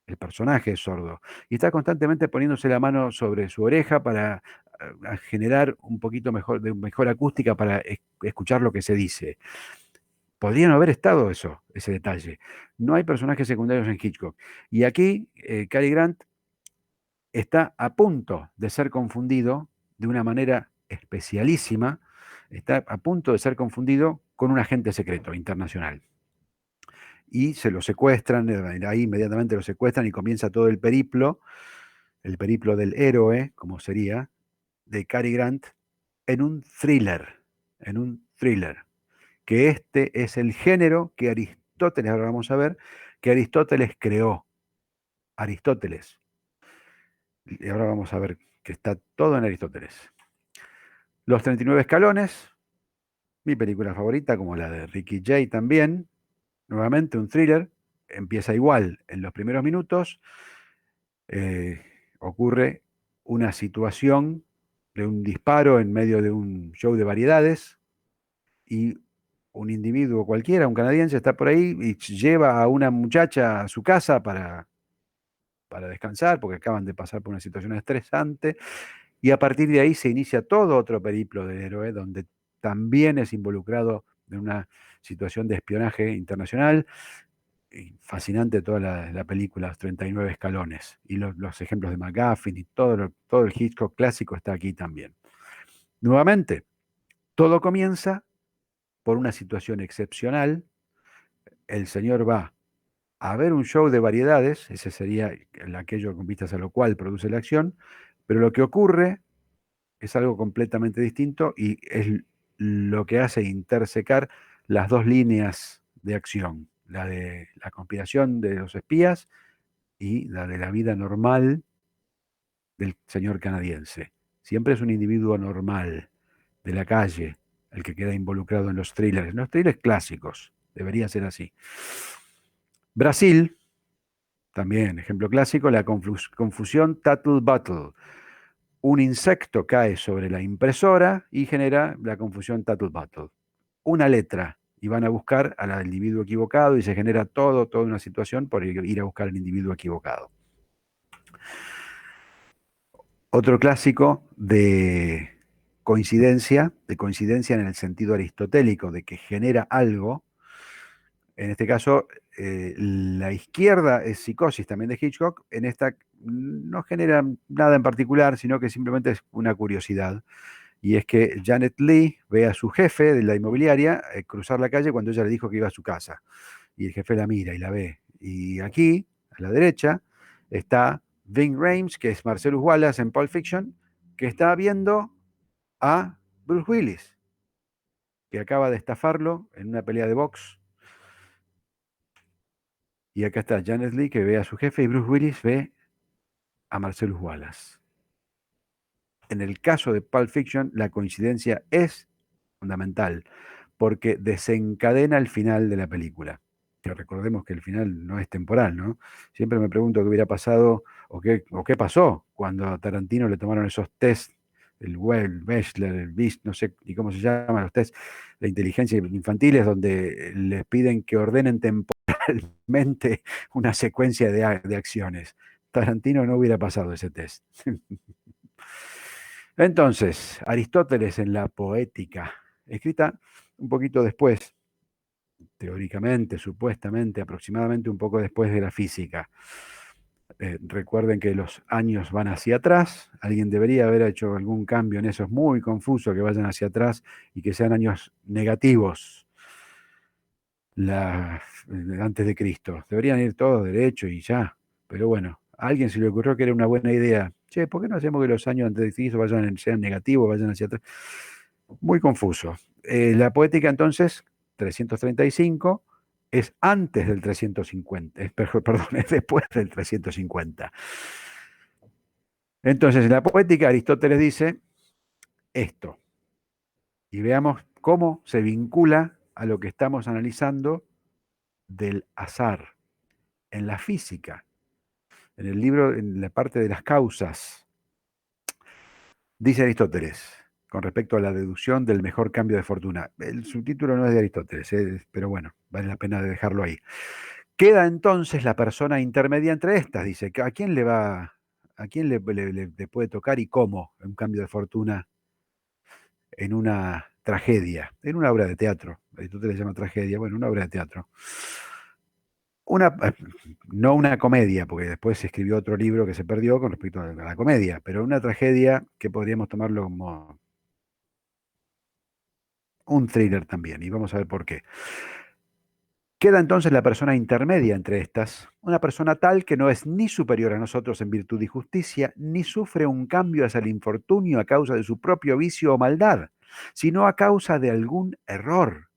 El personaje es sordo y está constantemente poniéndose la mano sobre su oreja para generar un poquito mejor, de mejor acústica para escuchar lo que se dice. Podría no haber estado ese detalle. No hay personajes secundarios en Hitchcock. Y aquí, Cary Grant está a punto de ser confundido de una manera especialísima, está a punto de ser confundido con un agente secreto internacional. Y se lo secuestran, ahí inmediatamente lo secuestran y comienza todo el periplo del héroe, como sería, de Cary Grant, en un thriller, que este es el género que Aristóteles, ahora vamos a ver, que Aristóteles creó. Aristóteles. Y ahora vamos a ver que está todo en Aristóteles. Los 39 escalones, mi película favorita, como la de Ricky Jay también, nuevamente un thriller, empieza igual, en los primeros minutos eh, ocurre una situación de un disparo en medio de un show de variedades y un individuo cualquiera, un canadiense, está por ahí y lleva a una muchacha a su casa para descansar porque acaban de pasar por una situación estresante y a partir de ahí se inicia todo otro periplo del héroe donde también es involucrado en una situación de espionaje internacional. Y fascinante toda la película, los 39 escalones, y los ejemplos de McGuffin y todo el Hitchcock clásico está aquí también. Nuevamente, todo comienza por una situación excepcional. El señor va a ver un show de variedades, ese sería aquello con vistas a lo cual produce la acción, pero lo que ocurre es algo completamente distinto y es lo que hace intersecar las dos líneas de acción, la de la conspiración de los espías y la de la vida normal del señor canadiense. Siempre es un individuo normal, de la calle, el que queda involucrado en los thrillers clásicos. Debería ser así. Brasil, también ejemplo clásico, la confusión Tuttle Buttle. Un insecto cae sobre la impresora y genera la confusión Tuttle Buttle. Una letra y van a buscar al individuo equivocado y se genera toda una situación por ir a buscar al individuo equivocado. Otro clásico de coincidencia en el sentido aristotélico, de que genera algo. En este caso, la izquierda es Psicosis también de Hitchcock. En esta no genera nada en particular, sino que simplemente es una curiosidad. Y es que Janet Leigh ve a su jefe de la inmobiliaria cruzar la calle cuando ella le dijo que iba a su casa. Y el jefe la mira y la ve. Y aquí, a la derecha, está Ving Rhames, que es Marcellus Wallace en Pulp Fiction, que está viendo a Bruce Willis, que acaba de estafarlo en una pelea de box. Y acá está Janet Leigh, que ve a su jefe, y Bruce Willis ve a Marcellus Wallace. En el caso de Pulp Fiction, la coincidencia es fundamental, porque desencadena el final de la película. Que recordemos que el final no es temporal, ¿no? Siempre me pregunto qué hubiera pasado o qué pasó cuando a Tarantino le tomaron esos test, el Wechsler, el BIST, no sé ni cómo se llaman los test de inteligencia infantiles, donde les piden que ordenen temporalmente una secuencia de acciones. Tarantino no hubiera pasado ese test. Entonces, Aristóteles en la Poética, escrita un poquito después, teóricamente, supuestamente, aproximadamente un poco después de la física. Recuerden que los años van hacia atrás. Alguien debería haber hecho algún cambio en eso. Es muy confuso que vayan hacia atrás y que sean años negativos antes de Cristo. Deberían ir todos derecho y ya. Pero bueno, a alguien se le ocurrió que era una buena idea. Che, ¿por qué no hacemos que los años antes de Cristo sean negativos, vayan hacia atrás? Muy confuso. La poética entonces, 335, es antes del 350, perdón, es después del 350. Entonces, en la poética, Aristóteles dice esto, y veamos cómo se vincula a lo que estamos analizando del azar en la física. En el libro, en la parte de las causas, dice Aristóteles, con respecto a la deducción del mejor cambio de fortuna. El subtítulo no es de Aristóteles, pero bueno, vale la pena dejarlo ahí. Queda entonces la persona intermedia entre estas, dice, ¿a quién le va, a quién le puede tocar y cómo un cambio de fortuna en una tragedia, en una obra de teatro? Aristóteles llama tragedia, bueno, una obra de teatro. No una comedia, porque después se escribió otro libro que se perdió con respecto a la comedia, pero una tragedia que podríamos tomarlo como un thriller también, y vamos a ver por qué. Queda entonces la persona intermedia entre estas, una persona tal que no es ni superior a nosotros en virtud y justicia, ni sufre un cambio hacia el infortunio a causa de su propio vicio o maldad, sino a causa de algún error,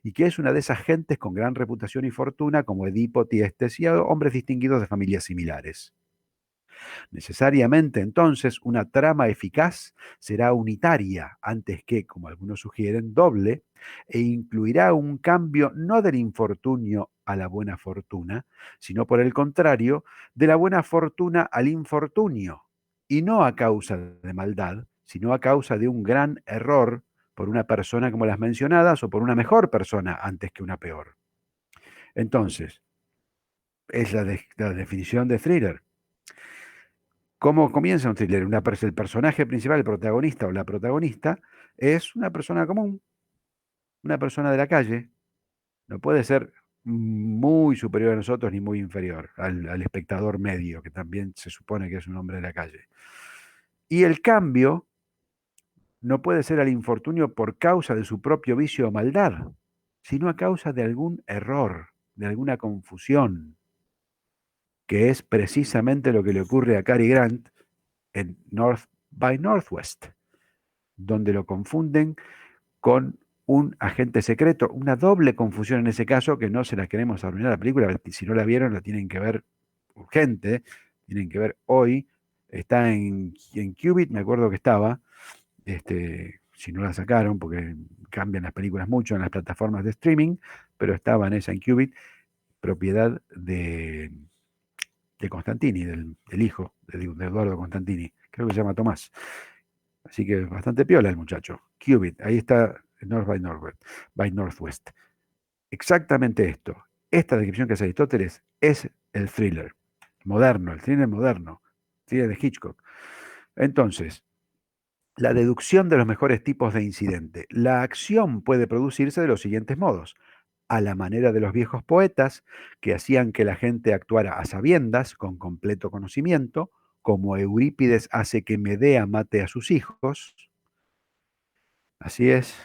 y que es una de esas gentes con gran reputación y fortuna como Edipo, Tiestes y hombres distinguidos de familias similares. Necesariamente, entonces, una trama eficaz será unitaria, antes que, como algunos sugieren, doble, e incluirá un cambio no del infortunio a la buena fortuna, sino por el contrario, de la buena fortuna al infortunio, y no a causa de maldad, sino a causa de un gran error por una persona como las mencionadas o por una mejor persona antes que una peor. Entonces, es la definición de thriller. ¿Cómo comienza un thriller? El personaje principal, el protagonista o la protagonista, es una persona común, una persona de la calle. No puede ser muy superior a nosotros ni muy inferior al espectador medio, que también se supone que es un hombre de la calle. Y el cambio no puede ser al infortunio por causa de su propio vicio o maldad, sino a causa de algún error, de alguna confusión, que es precisamente lo que le ocurre a Cary Grant en North by Northwest, donde lo confunden con un agente secreto, una doble confusión en ese caso que no se la queremos arruinar la película, si no la vieron la tienen que ver urgente, tienen que ver hoy, está en Qubit, me acuerdo que estaba, si no la sacaron, porque cambian las películas mucho en las plataformas de streaming, pero estaba en esa en Qubit, propiedad de Constantini, del hijo de Eduardo Constantini, creo que se llama Tomás. Así que bastante piola el muchacho. Qubit, ahí está North by Northwest. Exactamente esto. Esta descripción que hace Aristóteles es el thriller moderno, el thriller de Hitchcock. Entonces, la deducción de los mejores tipos de incidente. La acción puede producirse de los siguientes modos: a la manera de los viejos poetas, que hacían que la gente actuara a sabiendas, con completo conocimiento, como Eurípides hace que Medea mate a sus hijos. Así es.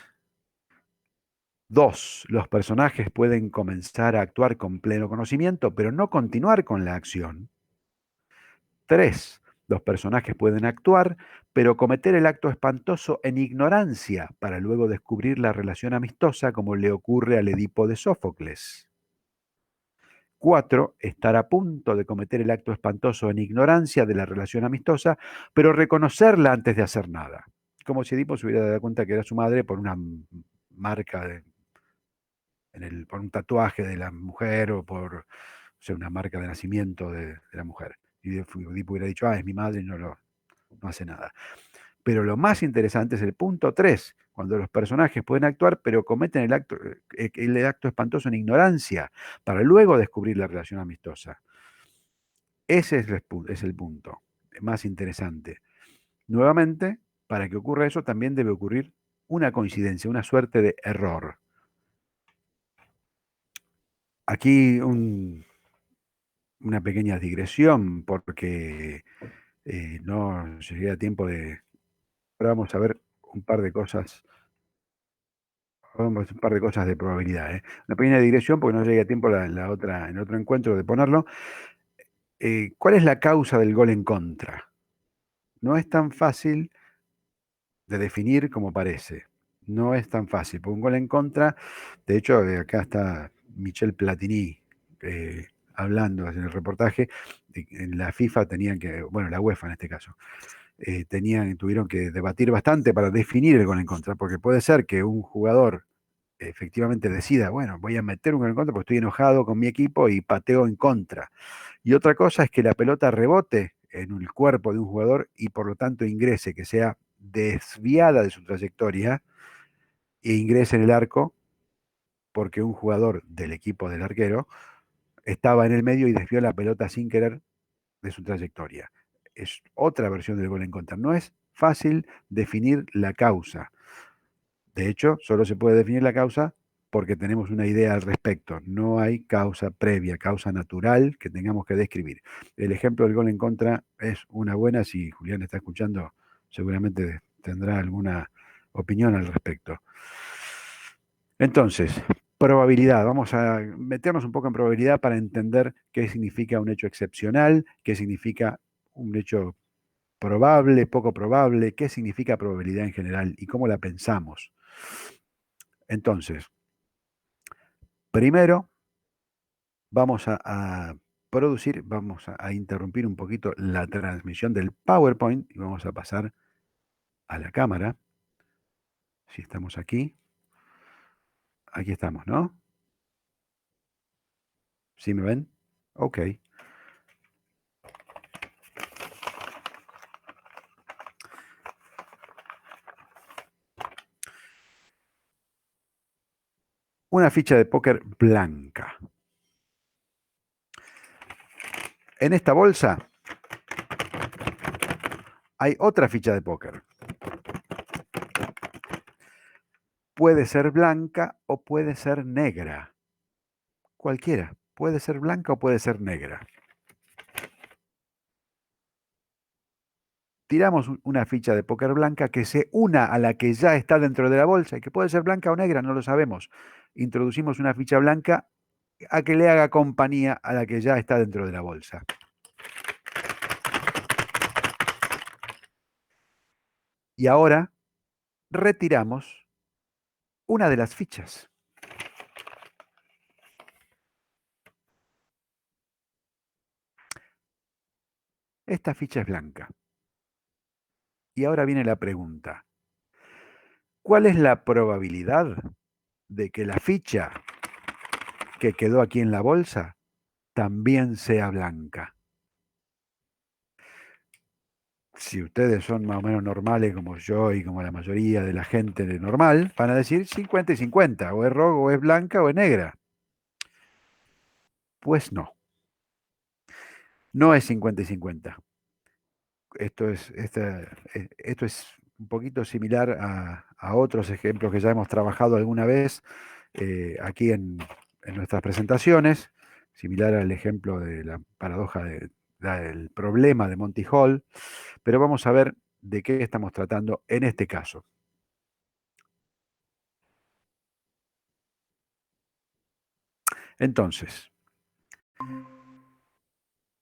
2. Los personajes pueden comenzar a actuar con pleno conocimiento, pero no continuar con la acción. 3. Los personajes pueden actuar, pero cometer el acto espantoso en ignorancia, para luego descubrir la relación amistosa, como le ocurre al Edipo de Sófocles. 4. Estar a punto de cometer el acto espantoso en ignorancia de la relación amistosa, pero reconocerla antes de hacer nada. Como si Edipo se hubiera dado cuenta que era su madre por una marca por un tatuaje de la mujer o por, o sea, una marca de nacimiento de la mujer. Y Edipo hubiera dicho, es mi madre y no hace nada. Pero lo más interesante es el punto 3, cuando los personajes pueden actuar, pero cometen el acto espantoso en ignorancia, para luego descubrir la relación amistosa. Ese es el punto más interesante. Nuevamente, para que ocurra eso, también debe ocurrir una coincidencia, una suerte de error. Aquí una pequeña digresión porque no llegué a tiempo de... Ahora vamos a ver un par de cosas. Vamos a un par de cosas de probabilidad, ¿eh? Una pequeña digresión porque no llegué a tiempo la otra, en otro encuentro de ponerlo. ¿Cuál es la causa del gol en contra? No es tan fácil de definir como parece. No es tan fácil. Porque un gol en contra, de hecho, acá está Michel Platini hablando en el reportaje. En la FIFA tenían que, bueno, la UEFA en este caso, tuvieron que debatir bastante para definir el gol en contra, porque puede ser que un jugador efectivamente decida, bueno, voy a meter un gol en contra porque estoy enojado con mi equipo y pateo en contra. Y otra cosa es que la pelota rebote en el cuerpo de un jugador y por lo tanto ingrese, que sea desviada de su trayectoria e ingrese en el arco porque un jugador del equipo del arquero estaba en el medio y desvió la pelota sin querer de su trayectoria. Es otra versión del gol en contra. No es fácil definir la causa. De hecho, solo se puede definir la causa porque tenemos una idea al respecto. No hay causa previa, causa natural que tengamos que describir. El ejemplo del gol en contra es una buena. Si Julián está escuchando, seguramente tendrá alguna opinión al respecto. Entonces, probabilidad. Vamos a meternos un poco en probabilidad para entender qué significa un hecho excepcional, qué significa un hecho probable, poco probable, qué significa probabilidad en general y cómo la pensamos. Entonces, primero vamos a producir, vamos a interrumpir un poquito la transmisión del PowerPoint y vamos a pasar a la cámara. Si estamos aquí, aquí estamos, ¿no? ¿Sí me ven? Ok. Una ficha de póker blanca. En esta bolsa hay otra ficha de póker. Puede ser blanca o puede ser negra. Cualquiera. Puede ser blanca o puede ser negra. Tiramos una ficha de póker blanca que se una a la que ya está dentro de la bolsa y que puede ser blanca o negra, no lo sabemos. Introducimos una ficha blanca a que le haga compañía a la que ya está dentro de la bolsa. Y ahora retiramos una de las fichas. Esta ficha es blanca. Y ahora viene la pregunta. ¿Cuál es la probabilidad de que la ficha que quedó aquí en la bolsa también sea blanca? Si ustedes son más o menos normales como yo y como la mayoría de la gente normal, van a decir 50 y 50, o es roja, o es blanca, o es negra. Pues no, no es 50 y 50. Esto es un poquito similar a otros ejemplos que ya hemos trabajado alguna vez aquí en nuestras presentaciones, similar al ejemplo de la paradoja del problema de Monty Hall, pero vamos a ver de qué estamos tratando en este caso. Entonces,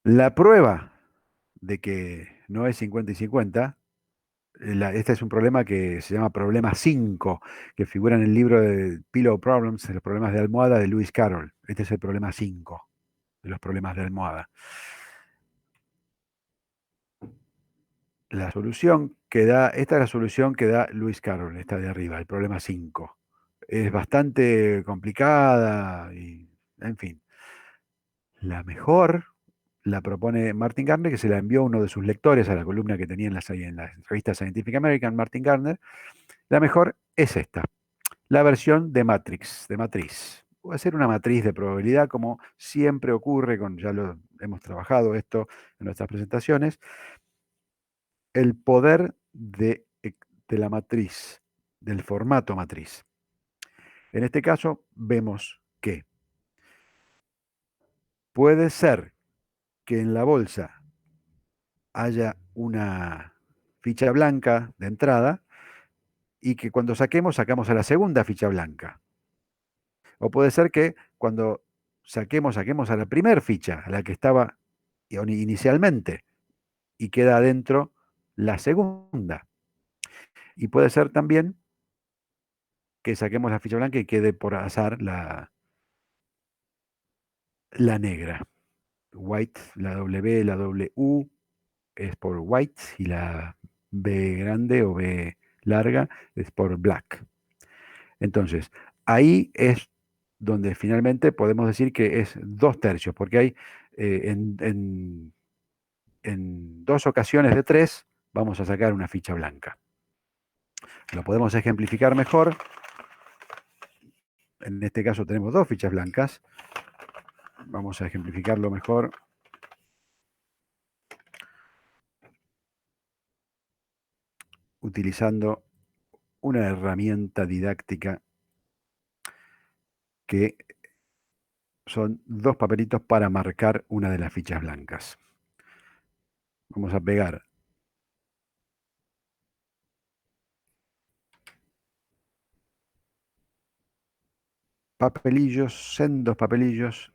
la prueba de que no es 50 y 50, este es un problema que se llama problema 5, que figura en el libro de Pillow Problems, los problemas de almohada de Lewis Carroll. Este es el problema 5 de los problemas de almohada. La solución que da, esta es la solución que da Lewis Carroll, esta de arriba, el problema 5. Es bastante complicada y, en fin. La mejor la propone Martin Gardner, que se la envió uno de sus lectores a la columna que tenía en la revista Scientific American, Martin Gardner. La mejor es esta, la versión de Matrix, de matriz. Voy a hacer una matriz de probabilidad, como siempre ocurre, ya lo hemos trabajado esto en nuestras presentaciones. El poder de la matriz, del formato matriz. En este caso, vemos que puede ser que en la bolsa haya una ficha blanca de entrada y que cuando sacamos a la segunda ficha blanca. O puede ser que cuando saquemos a la primera ficha, a la que estaba inicialmente, y queda adentro la segunda. Y puede ser también que saquemos la ficha blanca y quede por azar la negra. White, la W es por white y la B grande o B larga es por black. Entonces, ahí es donde finalmente podemos decir que es 2/3, porque hay en 2 ocasiones de 3 vamos a sacar una ficha blanca. Lo podemos ejemplificar mejor. En este caso tenemos 2 fichas blancas. Vamos a ejemplificarlo mejor. Utilizando una herramienta didáctica que son 2 papelitos para marcar una de las fichas blancas. Vamos a pegar papelillos, sendos papelillos,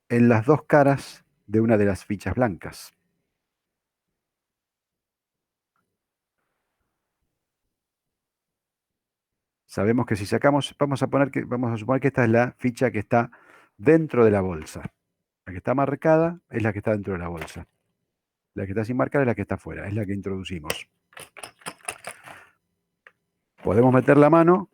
en las 2 caras de una de las fichas blancas. Sabemos que si sacamos, vamos a suponer que esta es la ficha que está dentro de la bolsa. La que está marcada es la que está dentro de la bolsa. La que está sin marcar es la que está afuera, es la que introducimos. Podemos meter la mano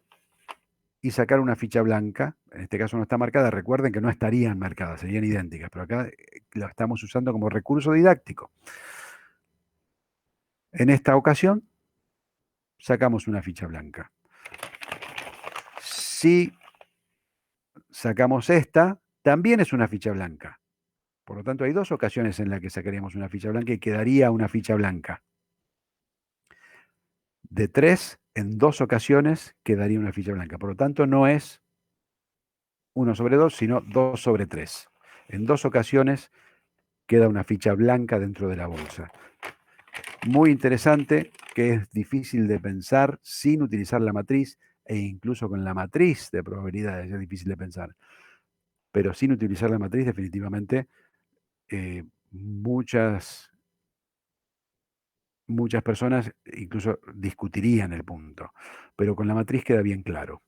y sacar una ficha blanca. En este caso no está marcada. Recuerden que no estarían marcadas, serían idénticas, pero acá la estamos usando como recurso didáctico. En esta ocasión sacamos una ficha blanca. Si sacamos esta, también es una ficha blanca. Por lo tanto, hay 2 ocasiones en las que sacaríamos una ficha blanca y quedaría una ficha blanca. De 3, en 2 ocasiones quedaría una ficha blanca. Por lo tanto, no es 1/2, sino 2/3. En 2 ocasiones queda una ficha blanca dentro de la bolsa. Muy interesante, que es difícil de pensar sin utilizar la matriz, e incluso con la matriz de probabilidades es difícil de pensar. Pero sin utilizar la matriz, definitivamente, muchas personas incluso discutirían el punto. Pero con la matriz queda bien claro.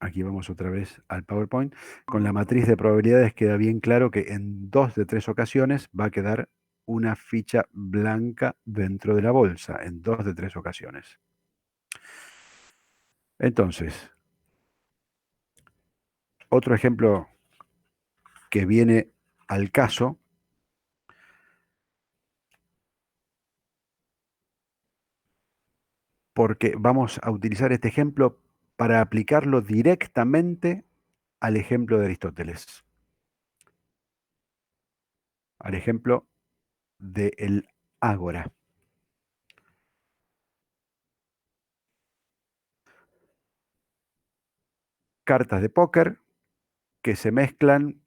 Aquí vamos otra vez al PowerPoint. Con la matriz de probabilidades queda bien claro que en 2 de 3 ocasiones va a quedar una ficha blanca dentro de la bolsa, en 2 de 3 ocasiones. Entonces, otro ejemplo que viene al caso, porque vamos a utilizar este ejemplo para aplicarlo directamente al ejemplo de Aristóteles, al ejemplo del ágora. Cartas de póker que se mezclan,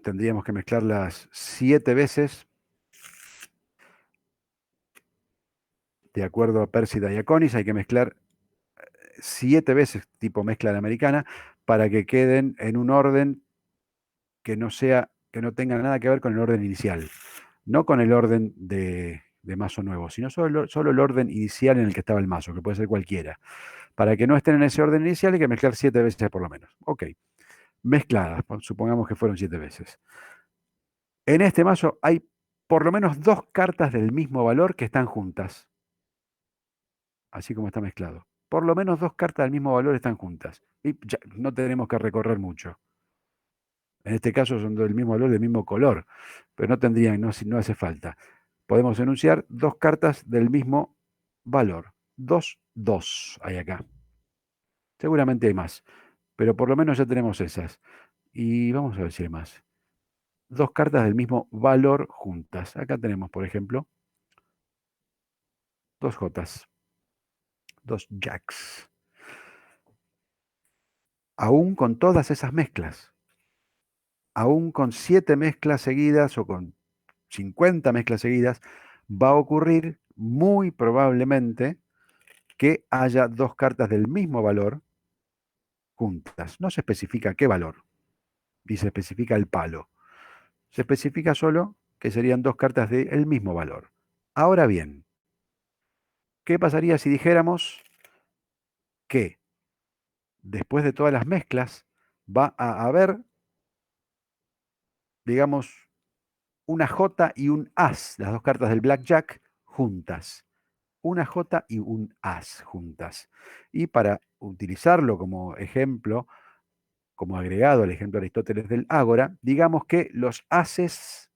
tendríamos que mezclarlas 7 veces, de acuerdo a Percy Diaconis, hay que mezclar 7 veces, tipo mezcla de americana, para que queden en un orden que no tenga nada que ver con el orden inicial. No con el orden de mazo nuevo, sino solo el orden inicial en el que estaba el mazo, que puede ser cualquiera. Para que no estén en ese orden inicial hay que mezclar 7 veces por lo menos. Ok, mezcladas, supongamos que fueron 7 veces. En este mazo hay por lo menos 2 cartas del mismo valor que están juntas, así como está mezclado. Por lo menos 2 cartas del mismo valor están juntas. Y ya no tenemos que recorrer mucho. En este caso son del mismo valor, del mismo color, pero no tendrían, no hace falta. Podemos enunciar 2 cartas del mismo valor. 2, 2 hay acá. Seguramente hay más, pero por lo menos ya tenemos esas. Y vamos a ver si hay más. 2 cartas del mismo valor juntas. Acá tenemos, por ejemplo, 2 Jotas, 2 Jacks. Aún con todas esas mezclas. aún con 7 mezclas seguidas o con 50 mezclas seguidas, va a ocurrir muy probablemente que haya dos cartas del mismo valor juntas. No se especifica qué valor, y se especifica el palo. Se especifica solo que serían dos cartas del mismo valor. Ahora bien, ¿qué pasaría si dijéramos que después de todas las mezclas va a haber, digamos, una J y un As, las dos cartas del Blackjack juntas? Una J y un As juntas. Y para utilizarlo como ejemplo, como agregado al ejemplo de Aristóteles del Ágora, digamos que los Ases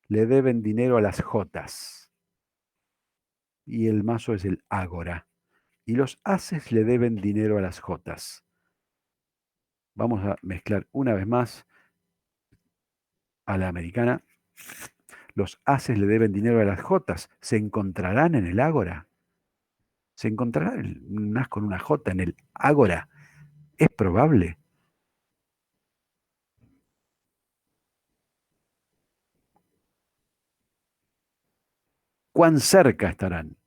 le deben dinero a las Jotas y el mazo es el Ágora. Y los Ases le deben dinero a las Jotas. Vamos a mezclar una vez más a la americana. Los Ases le deben dinero a las Jotas. ¿Se encontrarán en el Ágora? ¿Se encontrará un as con una J en el Ágora? ¿Es probable? ¿Cuán cerca estarán?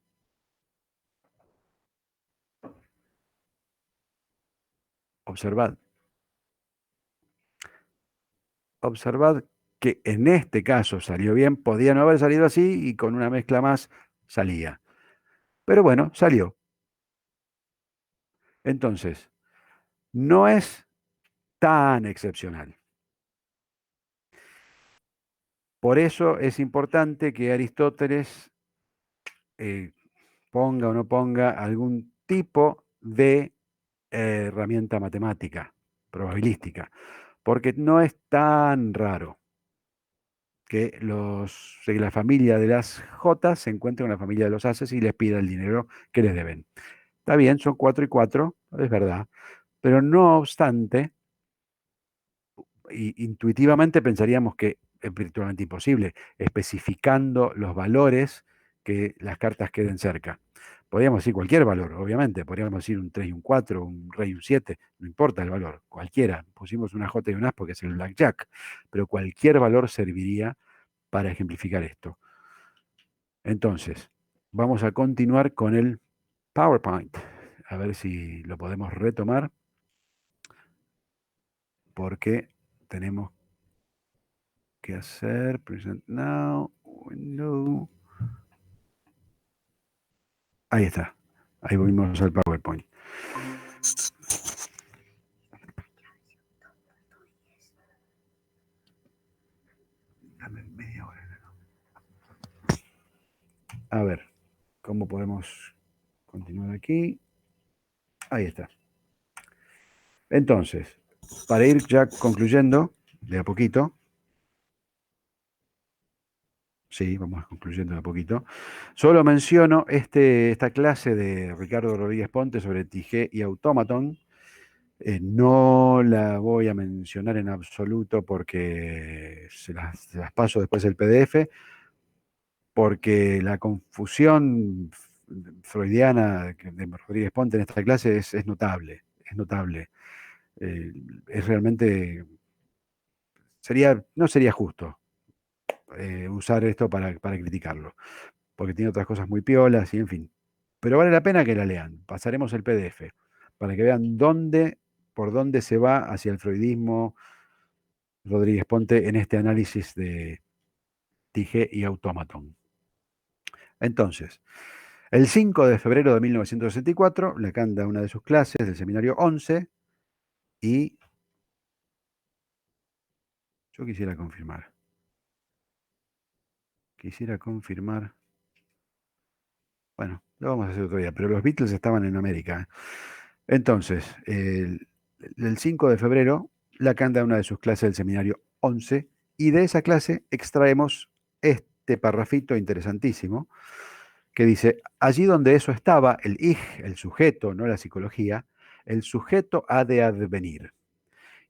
Observad. Observad que en este caso salió bien, podía no haber salido así y con una mezcla más salía. Pero bueno, salió. Entonces, no es tan excepcional. Por eso es importante que Aristóteles eh, ponga o no ponga algún tipo de herramienta matemática, probabilística, porque no es tan raro que la familia de las J se encuentre con la familia de los Aces y les pida el dinero que les deben. Está bien, son 4 y 4, es verdad, pero no obstante, intuitivamente pensaríamos que es virtualmente imposible, especificando los valores que las cartas queden cerca. Podríamos decir cualquier valor, obviamente, podríamos decir un 3 y un 4, un rey y un 7, no importa el valor, cualquiera. Pusimos una J y un As porque es el blackjack, pero cualquier valor serviría para ejemplificar esto. Entonces, vamos a continuar con el PowerPoint, a ver si lo podemos retomar, porque tenemos que hacer present now, window. Ahí está. Ahí volvimos al PowerPoint. Dame media hora. A ver, ¿cómo podemos continuar aquí? Ahí está. Entonces, para ir ya concluyendo de a poquito, sí, vamos concluyendo de a poquito, solo menciono esta clase de Ricardo Rodríguez Ponte sobre Tige y Automaton. No la voy a mencionar en absoluto porque se las paso después el PDF, porque la confusión freudiana de Rodríguez Ponte en esta clase es notable, es notable. Es realmente, no sería justo usar esto para criticarlo, porque tiene otras cosas muy piolas y en fin. Pero vale la pena que la lean. Pasaremos el PDF para que vean por dónde se va hacia el freudismo Rodríguez Ponte en este análisis de Tige y Automaton. Entonces, el 5 de febrero de 1964, Lacan da una de sus clases del seminario 11 y yo quisiera confirmar. Bueno, lo vamos a hacer otro día, pero los Beatles estaban en América. Entonces, el 5 de febrero, Lacan da una de sus clases del seminario 11 y de esa clase extraemos este parrafito interesantísimo que dice, allí donde eso estaba, el ich, el sujeto, no la psicología, el sujeto ha de advenir.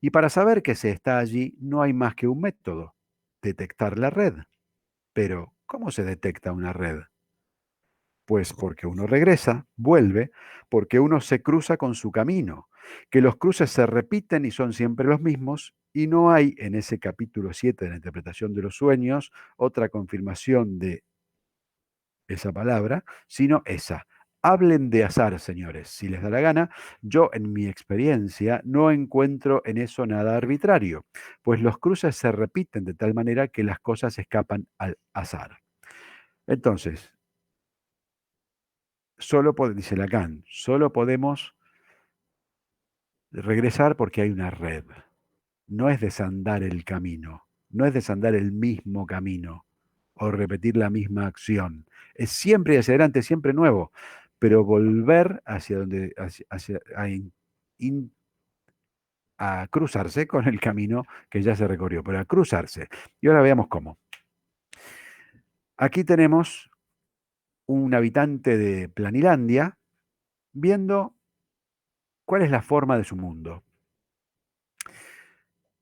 Y para saber que se está allí no hay más que un método, detectar la red. Pero, ¿cómo se detecta una red? Pues porque uno regresa, vuelve, porque uno se cruza con su camino, que los cruces se repiten y son siempre los mismos, y no hay en ese capítulo 7 de la interpretación de los sueños otra confirmación de esa palabra, sino esa. Hablen de azar, señores, si les da la gana. Yo, en mi experiencia, no encuentro en eso nada arbitrario, pues los cruces se repiten de tal manera que las cosas escapan al azar. Entonces, dice Lacan, solo podemos regresar porque hay una red. No es desandar el camino, no es desandar el mismo camino o repetir la misma acción. Es siempre hacia adelante, siempre nuevo, pero volver hacia donde, a cruzarse con el camino que ya se recorrió, pero a cruzarse. Y ahora veamos cómo. Aquí tenemos un habitante de Planilandia viendo cuál es la forma de su mundo.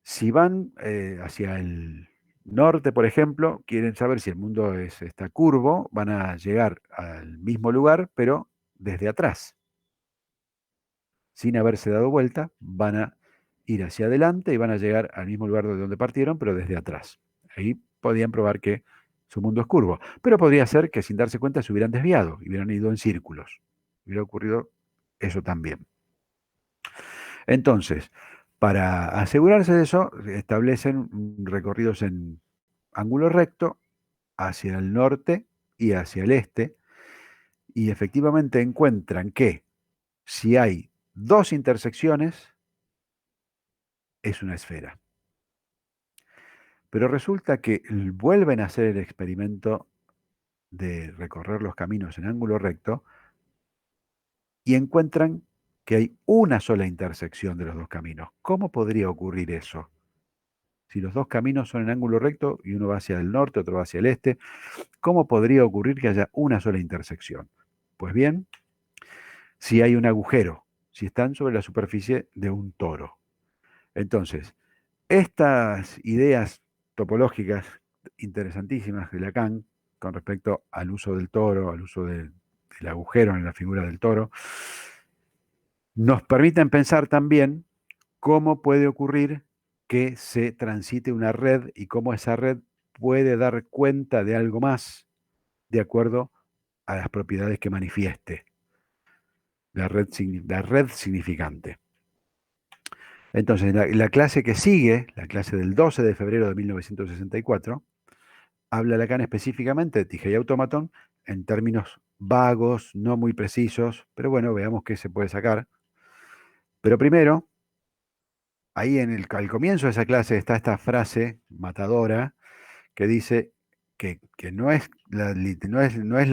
Si van hacia el norte, por ejemplo, quieren saber si el mundo está curvo, van a llegar al mismo lugar, pero desde atrás. Sin haberse dado vuelta, van a ir hacia adelante y van a llegar al mismo lugar de donde partieron, pero desde atrás. Ahí podían probar que su mundo es curvo. Pero podría ser que sin darse cuenta se hubieran desviado y hubieran ido en círculos. Hubiera ocurrido eso también. Entonces, para asegurarse de eso, establecen recorridos en ángulo recto hacia el norte y hacia el este, y efectivamente encuentran que si hay dos intersecciones, es una esfera. Pero resulta que vuelven a hacer el experimento de recorrer los caminos en ángulo recto y encuentran que hay una sola intersección de los dos caminos. ¿Cómo podría ocurrir eso? Si los dos caminos son en ángulo recto y uno va hacia el norte, otro va hacia el este, ¿cómo podría ocurrir que haya una sola intersección? Pues bien, si hay un agujero, si están sobre la superficie de un toro. Entonces, estas ideas topológicas interesantísimas de Lacan con respecto al uso del toro, al uso del agujero en la figura del toro, nos permiten pensar también cómo puede ocurrir que se transite una red y cómo esa red puede dar cuenta de algo más de acuerdo a las propiedades que manifieste la red significante. Entonces, la clase que sigue, la clase del 12 de febrero de 1964, habla Lacan específicamente de Tija y Automaton en términos vagos, no muy precisos, pero bueno, veamos qué se puede sacar. Pero primero, ahí al comienzo de esa clase está esta frase matadora que dice que no es la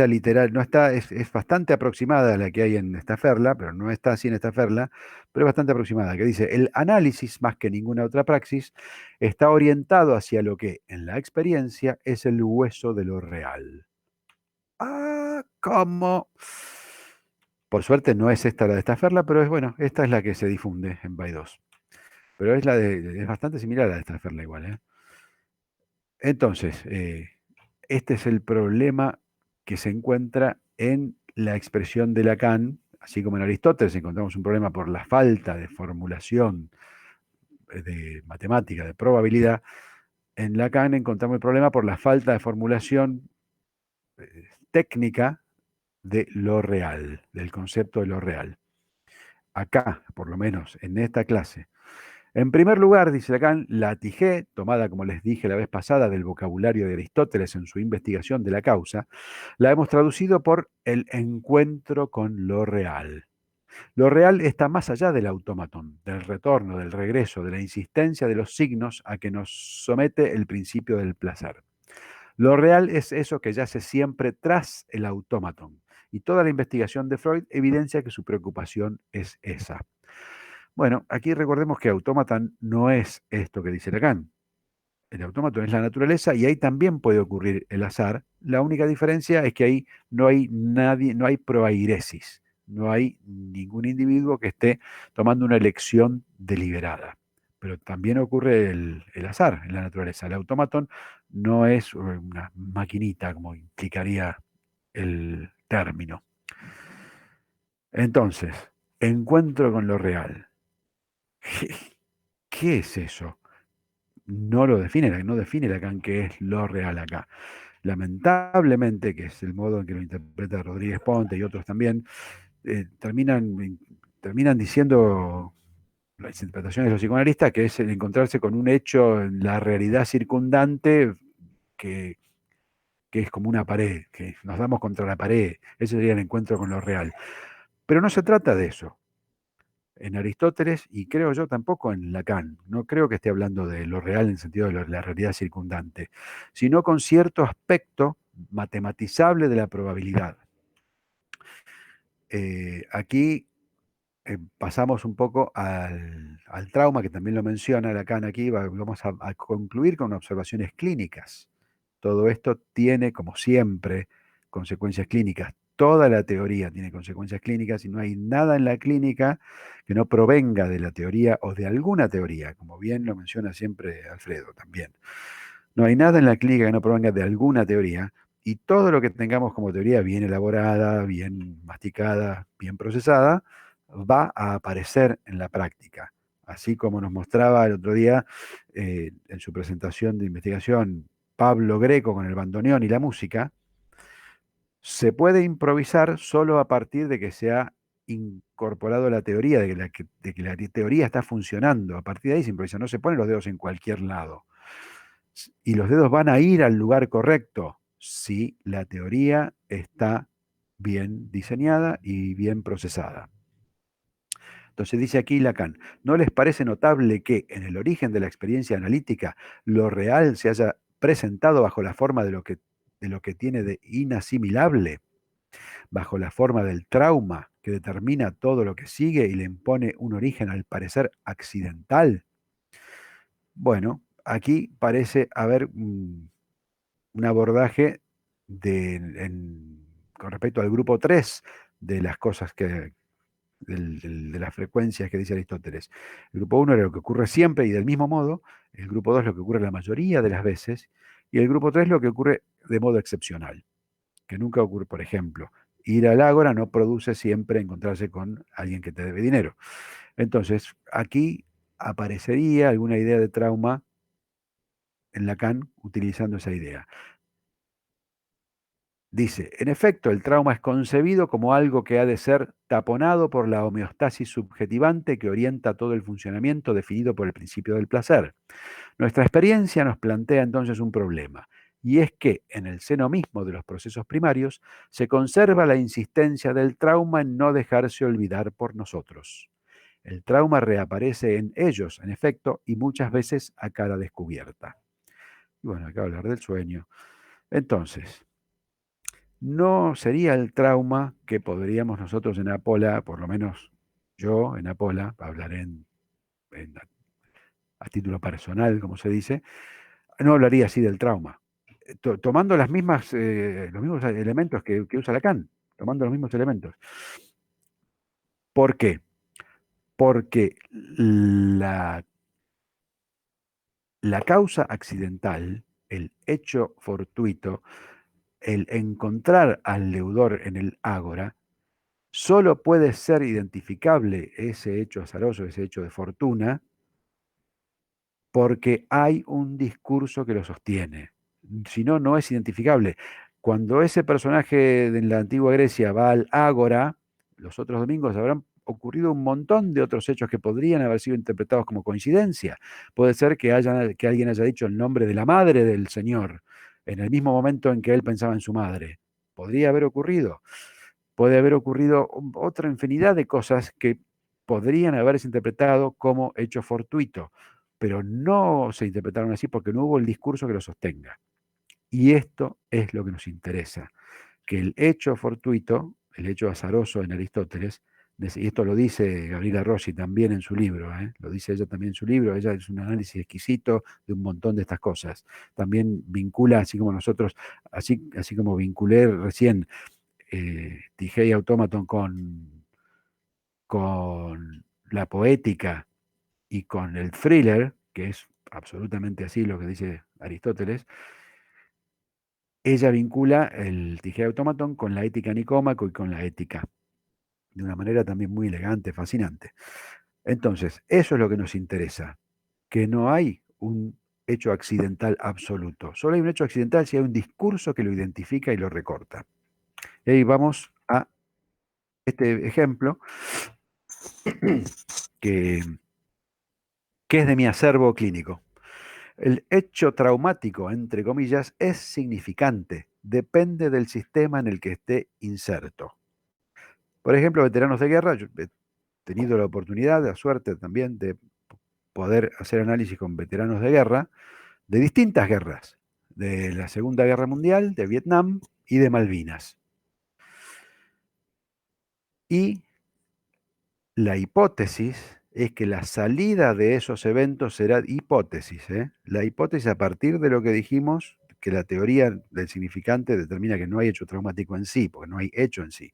literal, no está, es bastante aproximada a la que hay en Staferla, pero no está así en Staferla, pero es bastante aproximada, que dice, el análisis, más que ninguna otra praxis, está orientado hacia lo que, en la experiencia, es el hueso de lo real. Ah, ¿cómo? Por suerte no es esta la de Staferla, pero es bueno, esta es la que se difunde en Baidós. Pero es bastante similar a la de Staferla igual, ¿eh? Entonces, este es el problema que se encuentra en la expresión de Lacan, así como en Aristóteles encontramos un problema por la falta de formulación de matemática, de probabilidad. En Lacan encontramos el problema por la falta de formulación técnica de lo real, del concepto de lo real. Acá, por lo menos en esta clase, en primer lugar, dice Lacan, la tijé, tomada como les dije la vez pasada del vocabulario de Aristóteles en su investigación de la causa, la hemos traducido por el encuentro con lo real. Lo real está más allá del autómaton, del retorno, del regreso, de la insistencia de los signos a que nos somete el principio del placer. Lo real es eso que yace siempre tras el autómaton, y toda la investigación de Freud evidencia que su preocupación es esa. Bueno, aquí recordemos que autómata no es esto que dice Lacan. El autómaton es la naturaleza y ahí también puede ocurrir el azar. La única diferencia es que ahí no hay nadie, no hay proairesis, no hay ningún individuo que esté tomando una elección deliberada. Pero también ocurre el azar en la naturaleza. El autómaton no es una maquinita como implicaría el término. Entonces, encuentro con lo real. ¿Qué es eso? No define Lacan qué es lo real acá. Lamentablemente, que es el modo en que lo interpreta Rodríguez Ponte y otros también, terminan diciendo las interpretaciones de los psicoanalistas que es el encontrarse con un hecho en la realidad circundante que, que es como una pared, que nos damos contra la pared. Ese sería el encuentro con lo real. Pero no se trata de eso. En Aristóteles, y creo yo tampoco en Lacan, no creo que esté hablando de lo real en el sentido de la realidad circundante, sino con cierto aspecto matematizable de la probabilidad. Aquí pasamos un poco al trauma, que también lo menciona Lacan aquí, vamos a concluir con observaciones clínicas. Todo esto tiene, como siempre, consecuencias clínicas. Toda la teoría tiene consecuencias clínicas y no hay nada en la clínica que no provenga de la teoría o de alguna teoría, como bien lo menciona siempre Alfredo también. No hay nada en la clínica que no provenga de alguna teoría y todo lo que tengamos como teoría bien elaborada, bien masticada, bien procesada, va a aparecer en la práctica. Así como nos mostraba el otro día en su presentación de investigación Pablo Greco con el bandoneón y la música, se puede improvisar solo a partir de que se ha incorporado la teoría, de que la teoría está funcionando. A partir de ahí se improvisa, no se ponen los dedos en cualquier lado. Y los dedos van a ir al lugar correcto si la teoría está bien diseñada y bien procesada. Entonces dice aquí Lacan, ¿no les parece notable que en el origen de la experiencia analítica lo real se haya presentado bajo la forma de lo que tiene de inasimilable, bajo la forma del trauma que determina todo lo que sigue y le impone un origen al parecer accidental? Bueno, aquí parece haber un abordaje con respecto al grupo 3 de las cosas de las frecuencias que dice Aristóteles. El grupo uno era lo que ocurre siempre y del mismo modo, el grupo 2 lo que ocurre la mayoría de las veces, y el grupo 3 lo que ocurre de modo excepcional, que nunca ocurre, por ejemplo, ir al ágora no produce siempre encontrarse con alguien que te debe dinero. Entonces, aquí aparecería alguna idea de trauma en Lacan utilizando esa idea. Dice, en efecto, el trauma es concebido como algo que ha de ser taponado por la homeostasis subjetivante que orienta todo el funcionamiento definido por el principio del placer. Nuestra experiencia nos plantea entonces un problema, y es que en el seno mismo de los procesos primarios se conserva la insistencia del trauma en no dejarse olvidar por nosotros. El trauma reaparece en ellos, en efecto, y muchas veces a cara descubierta. Y bueno, acá hablar del sueño. Entonces, no sería el trauma que podríamos nosotros en Apola, por lo menos yo en Apola, hablaré a título personal, como se dice, no hablaría así del trauma. Tomando los mismos elementos que usa Lacan, tomando los mismos elementos. ¿Por qué? Porque la causa accidental, el hecho fortuito, el encontrar al deudor en el ágora, solo puede ser identificable ese hecho azaroso, ese hecho de fortuna, porque hay un discurso que lo sostiene. Si no, no es identificable. Cuando ese personaje de la antigua Grecia va al ágora, los otros domingos habrán ocurrido un montón de otros hechos que podrían haber sido interpretados como coincidencia. Puede ser que alguien haya dicho el nombre de la madre del Señor en el mismo momento en que él pensaba en su madre. Podría haber ocurrido. Puede haber ocurrido otra infinidad de cosas que podrían haberse interpretado como hecho fortuito, pero no se interpretaron así porque no hubo el discurso que lo sostenga. Y esto es lo que nos interesa, que el hecho fortuito, el hecho azaroso en Aristóteles, y esto lo dice Gabriela Rossi también en su libro, lo dice ella también en su libro, ella es un análisis exquisito de un montón de estas cosas. También vincula, así como nosotros, así como vinculé recién Tijei Automaton con la poética y con el thriller, que es absolutamente así lo que dice Aristóteles, ella vincula el Tijera de Automatón con la ética Nicómaco y con la ética, de una manera también muy elegante, fascinante. Entonces, eso es lo que nos interesa, que no hay un hecho accidental absoluto, solo hay un hecho accidental si hay un discurso que lo identifica y lo recorta. Y ahí vamos a este ejemplo que, que es de mi acervo clínico. El hecho traumático, entre comillas, es significante, depende del sistema en el que esté inserto. Por ejemplo, veteranos de guerra, yo he tenido la oportunidad, la suerte también de poder hacer análisis con veteranos de guerra, de distintas guerras, de la Segunda Guerra Mundial, de Vietnam y de Malvinas. Y la hipótesis es que la salida de esos eventos será hipótesis, ¿eh? La hipótesis a partir de lo que dijimos, que la teoría del significante determina que no hay hecho traumático en sí, porque no hay hecho en sí.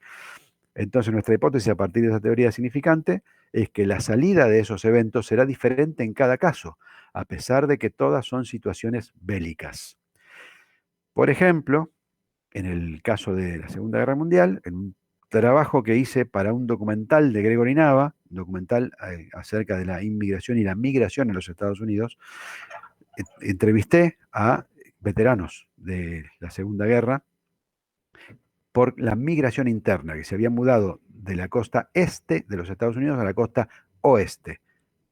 Entonces nuestra hipótesis a partir de esa teoría significante es que la salida de esos eventos será diferente en cada caso, a pesar de que todas son situaciones bélicas. Por ejemplo, en el caso de la Segunda Guerra Mundial, en un trabajo que hice para un documental de Gregory Nava, un documental acerca de la inmigración y la migración en los Estados Unidos, entrevisté a veteranos de la Segunda Guerra por la migración interna, que se habían mudado de la costa este de los Estados Unidos a la costa oeste.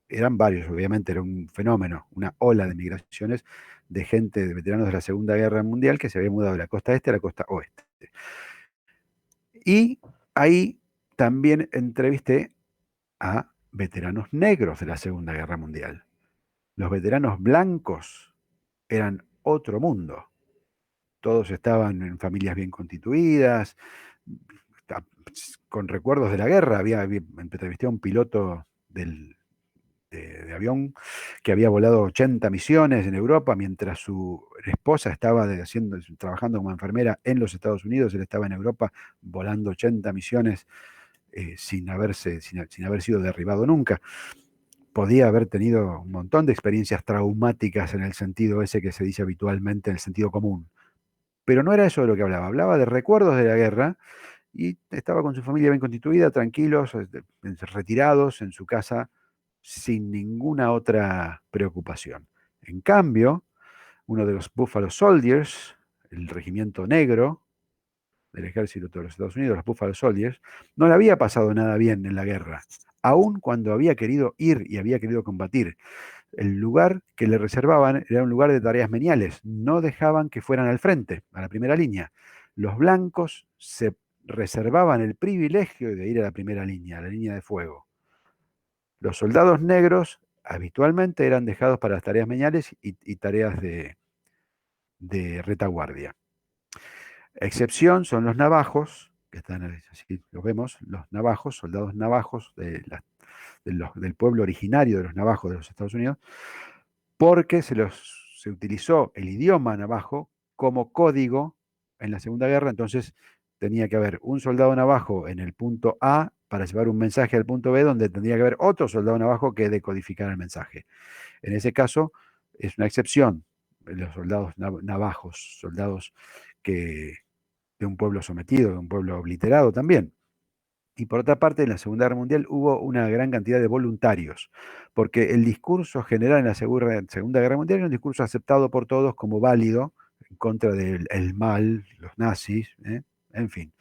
Eran varios, obviamente, era un fenómeno, una ola de migraciones de gente, de veteranos de la Segunda Guerra Mundial que se había mudado de la costa este a la costa oeste. Y ahí también entrevisté a veteranos negros de la Segunda Guerra Mundial. Los veteranos blancos eran otro mundo. Todos estaban en familias bien constituidas, con recuerdos de la guerra. Entrevisté a un piloto de avión que había volado 80 misiones en Europa, mientras su esposa estaba trabajando como enfermera en los Estados Unidos. Él estaba en Europa volando 80 misiones sin haber sido derribado nunca. Podía haber tenido un montón de experiencias traumáticas en el sentido ese que se dice habitualmente, en el sentido común. Pero no era eso de lo que hablaba de recuerdos de la guerra y estaba con su familia bien constituida, tranquilos, retirados en su casa, sin ninguna otra preocupación. En cambio, uno de los Buffalo Soldiers, el regimiento negro del ejército de los Estados Unidos, los Buffalo Soldiers, no le había pasado nada bien en la guerra, aun cuando había querido ir y había querido combatir. El lugar que le reservaban era un lugar de tareas meniales, no dejaban que fueran al frente, a la primera línea. Los blancos se reservaban el privilegio de ir a la primera línea, a la línea de fuego. Los soldados negros habitualmente eran dejados para las tareas meniales y tareas de retaguardia. Excepción son los navajos, que están así, los vemos, los navajos, soldados navajos del pueblo originario de los navajos de los Estados Unidos, porque se utilizó el idioma navajo como código en la Segunda Guerra. Entonces tenía que haber un soldado navajo en el punto A para llevar un mensaje al punto B, donde tendría que haber otro soldado navajo que decodificara el mensaje. En ese caso es una excepción, los soldados navajos, soldados de un pueblo sometido, de un pueblo obliterado también. Y por otra parte, en la Segunda Guerra Mundial hubo una gran cantidad de voluntarios, porque el discurso general en la Segunda Guerra Mundial era un discurso aceptado por todos como válido en contra del mal, los nazis, en fin.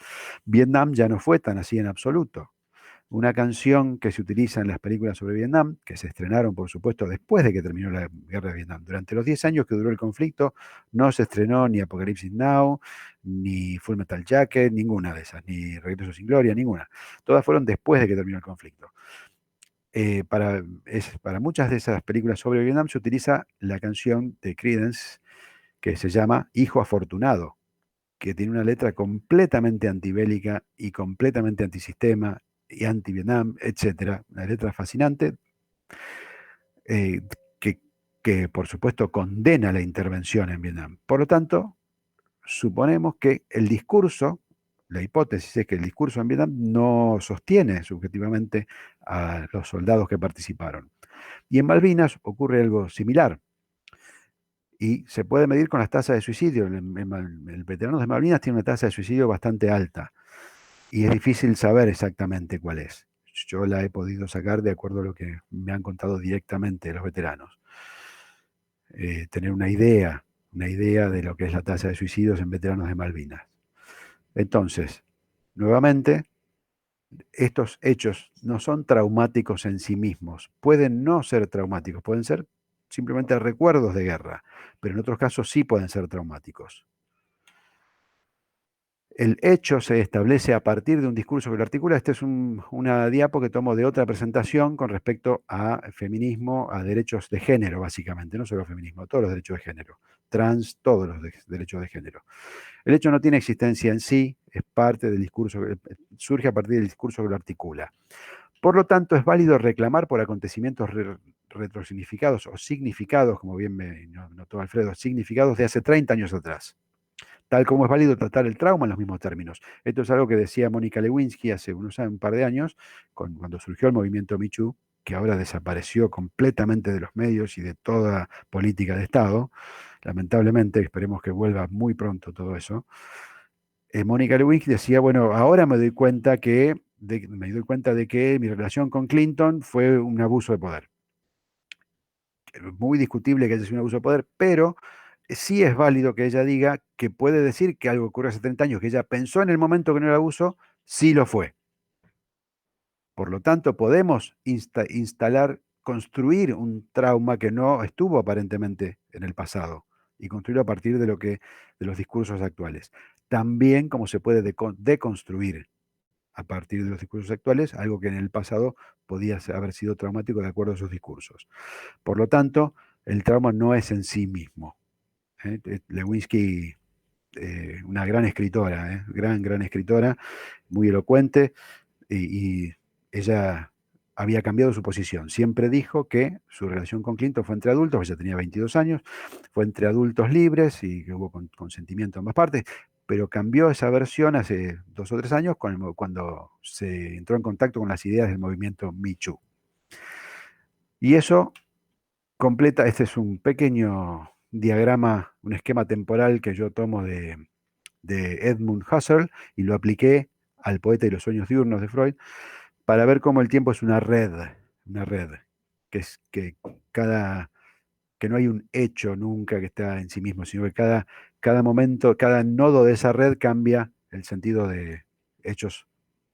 Vietnam ya no fue tan así en absoluto. Una canción que se utiliza en las películas sobre Vietnam, que se estrenaron, por supuesto, después de que terminó la guerra de Vietnam. Durante los 10 años que duró el conflicto, no se estrenó ni Apocalypse Now, ni Full Metal Jacket, ninguna de esas, ni Regreso sin Gloria, ninguna. Todas fueron después de que terminó el conflicto. Para muchas de esas películas sobre Vietnam se utiliza la canción de Creedence que se llama Hijo Afortunado, que tiene una letra completamente antibélica y completamente antisistema y anti-Vietnam, etcétera. Una letra fascinante eh, que, por supuesto, condena la intervención en Vietnam. Por lo tanto, suponemos que el discurso, la hipótesis es que el discurso en Vietnam no sostiene subjetivamente a los soldados que participaron. Y en Malvinas ocurre algo similar. Y se puede medir con las tasas de suicidio. El veterano de Malvinas tiene una tasa de suicidio bastante alta y es difícil saber exactamente cuál es. Yo la he podido sacar de acuerdo a lo que me han contado directamente los veteranos. Tener una idea de lo que es la tasa de suicidios en veteranos de Malvinas. Entonces, nuevamente, estos hechos no son traumáticos en sí mismos. Pueden no ser traumáticos, pueden ser simplemente recuerdos de guerra, pero en otros casos sí pueden ser traumáticos. El hecho se establece a partir de un discurso que lo articula. Esta es una diapo que tomo de otra presentación con respecto a feminismo, a derechos de género, básicamente, no solo feminismo, todos los derechos de género, trans, todos los derechos de género. El hecho no tiene existencia en sí, es parte del discurso, surge a partir del discurso que lo articula. Por lo tanto, es válido reclamar por acontecimientos retrosignificados o significados, como bien me notó Alfredo, significados de hace 30 años atrás, tal como es válido tratar el trauma en los mismos términos. Esto es algo que decía Mónica Lewinsky hace un par de años, cuando surgió el movimiento Me Too, que ahora desapareció completamente de los medios y de toda política de Estado. Lamentablemente, esperemos que vuelva muy pronto todo eso. Mónica Lewinsky decía, bueno, ahora me doy cuenta de que mi relación con Clinton fue un abuso de poder. Muy discutible que haya sido un abuso de poder, pero sí es válido que ella diga que puede decir que algo ocurrió hace 30 años, que ella pensó en el momento que no era abuso, sí lo fue. Por lo tanto, podemos construir un trauma que no estuvo aparentemente en el pasado y construirlo a partir de los discursos actuales. También como se puede deconstruir a partir de los discursos actuales algo que en el pasado podía haber sido traumático de acuerdo a esos discursos. Por lo tanto, el trauma no es en sí mismo. Lewinsky, una gran escritora, gran escritora, muy elocuente, y ella había cambiado su posición. Siempre dijo que su relación con Clinton fue entre adultos, ella tenía 22 años, fue entre adultos libres y que hubo consentimiento en ambas partes, pero cambió esa versión hace 2 o 3 años cuando se entró en contacto con las ideas del movimiento Me Too. Y eso completa, este es un pequeño diagrama, un esquema temporal que yo tomo de Edmund Husserl y lo apliqué al poeta y los sueños diurnos de Freud para ver cómo el tiempo es una red, que es que no hay un hecho nunca que está en sí mismo, sino que cada momento, cada nodo de esa red cambia el sentido de hechos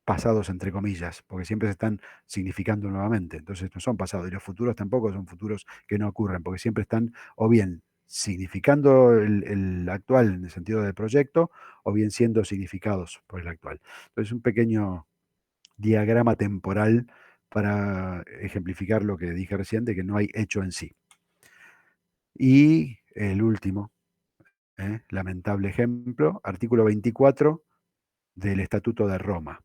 pasados, entre comillas, porque siempre se están significando nuevamente. Entonces no son pasados, y los futuros tampoco son futuros que no ocurren, porque siempre están o bien significando el actual en el sentido del proyecto, o bien siendo significados por el actual. Entonces un pequeño diagrama temporal para ejemplificar lo que dije recién, de que no hay hecho en sí. Y el último, lamentable ejemplo, artículo 24 del Estatuto de Roma.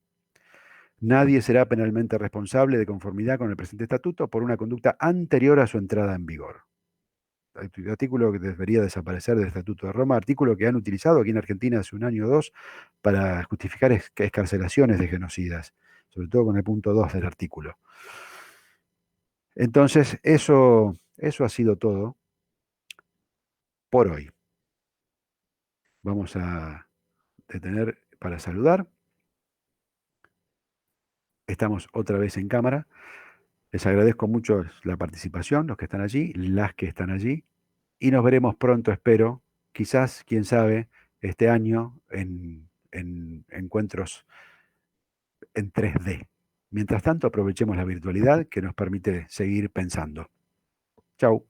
Nadie será penalmente responsable de conformidad con el presente estatuto por una conducta anterior a su entrada en vigor. Artículo que debería desaparecer del Estatuto de Roma, artículo que han utilizado aquí en Argentina hace un año o dos para justificar excarcelaciones de genocidas, sobre todo con el punto 2 del artículo. Entonces, eso ha sido todo por hoy. Vamos a detener para saludar. Estamos otra vez en cámara. Les agradezco mucho la participación, los que están allí, las que están allí, y nos veremos pronto, espero, quizás, quién sabe, este año en encuentros en 3D. Mientras tanto, aprovechemos la virtualidad que nos permite seguir pensando. Chau.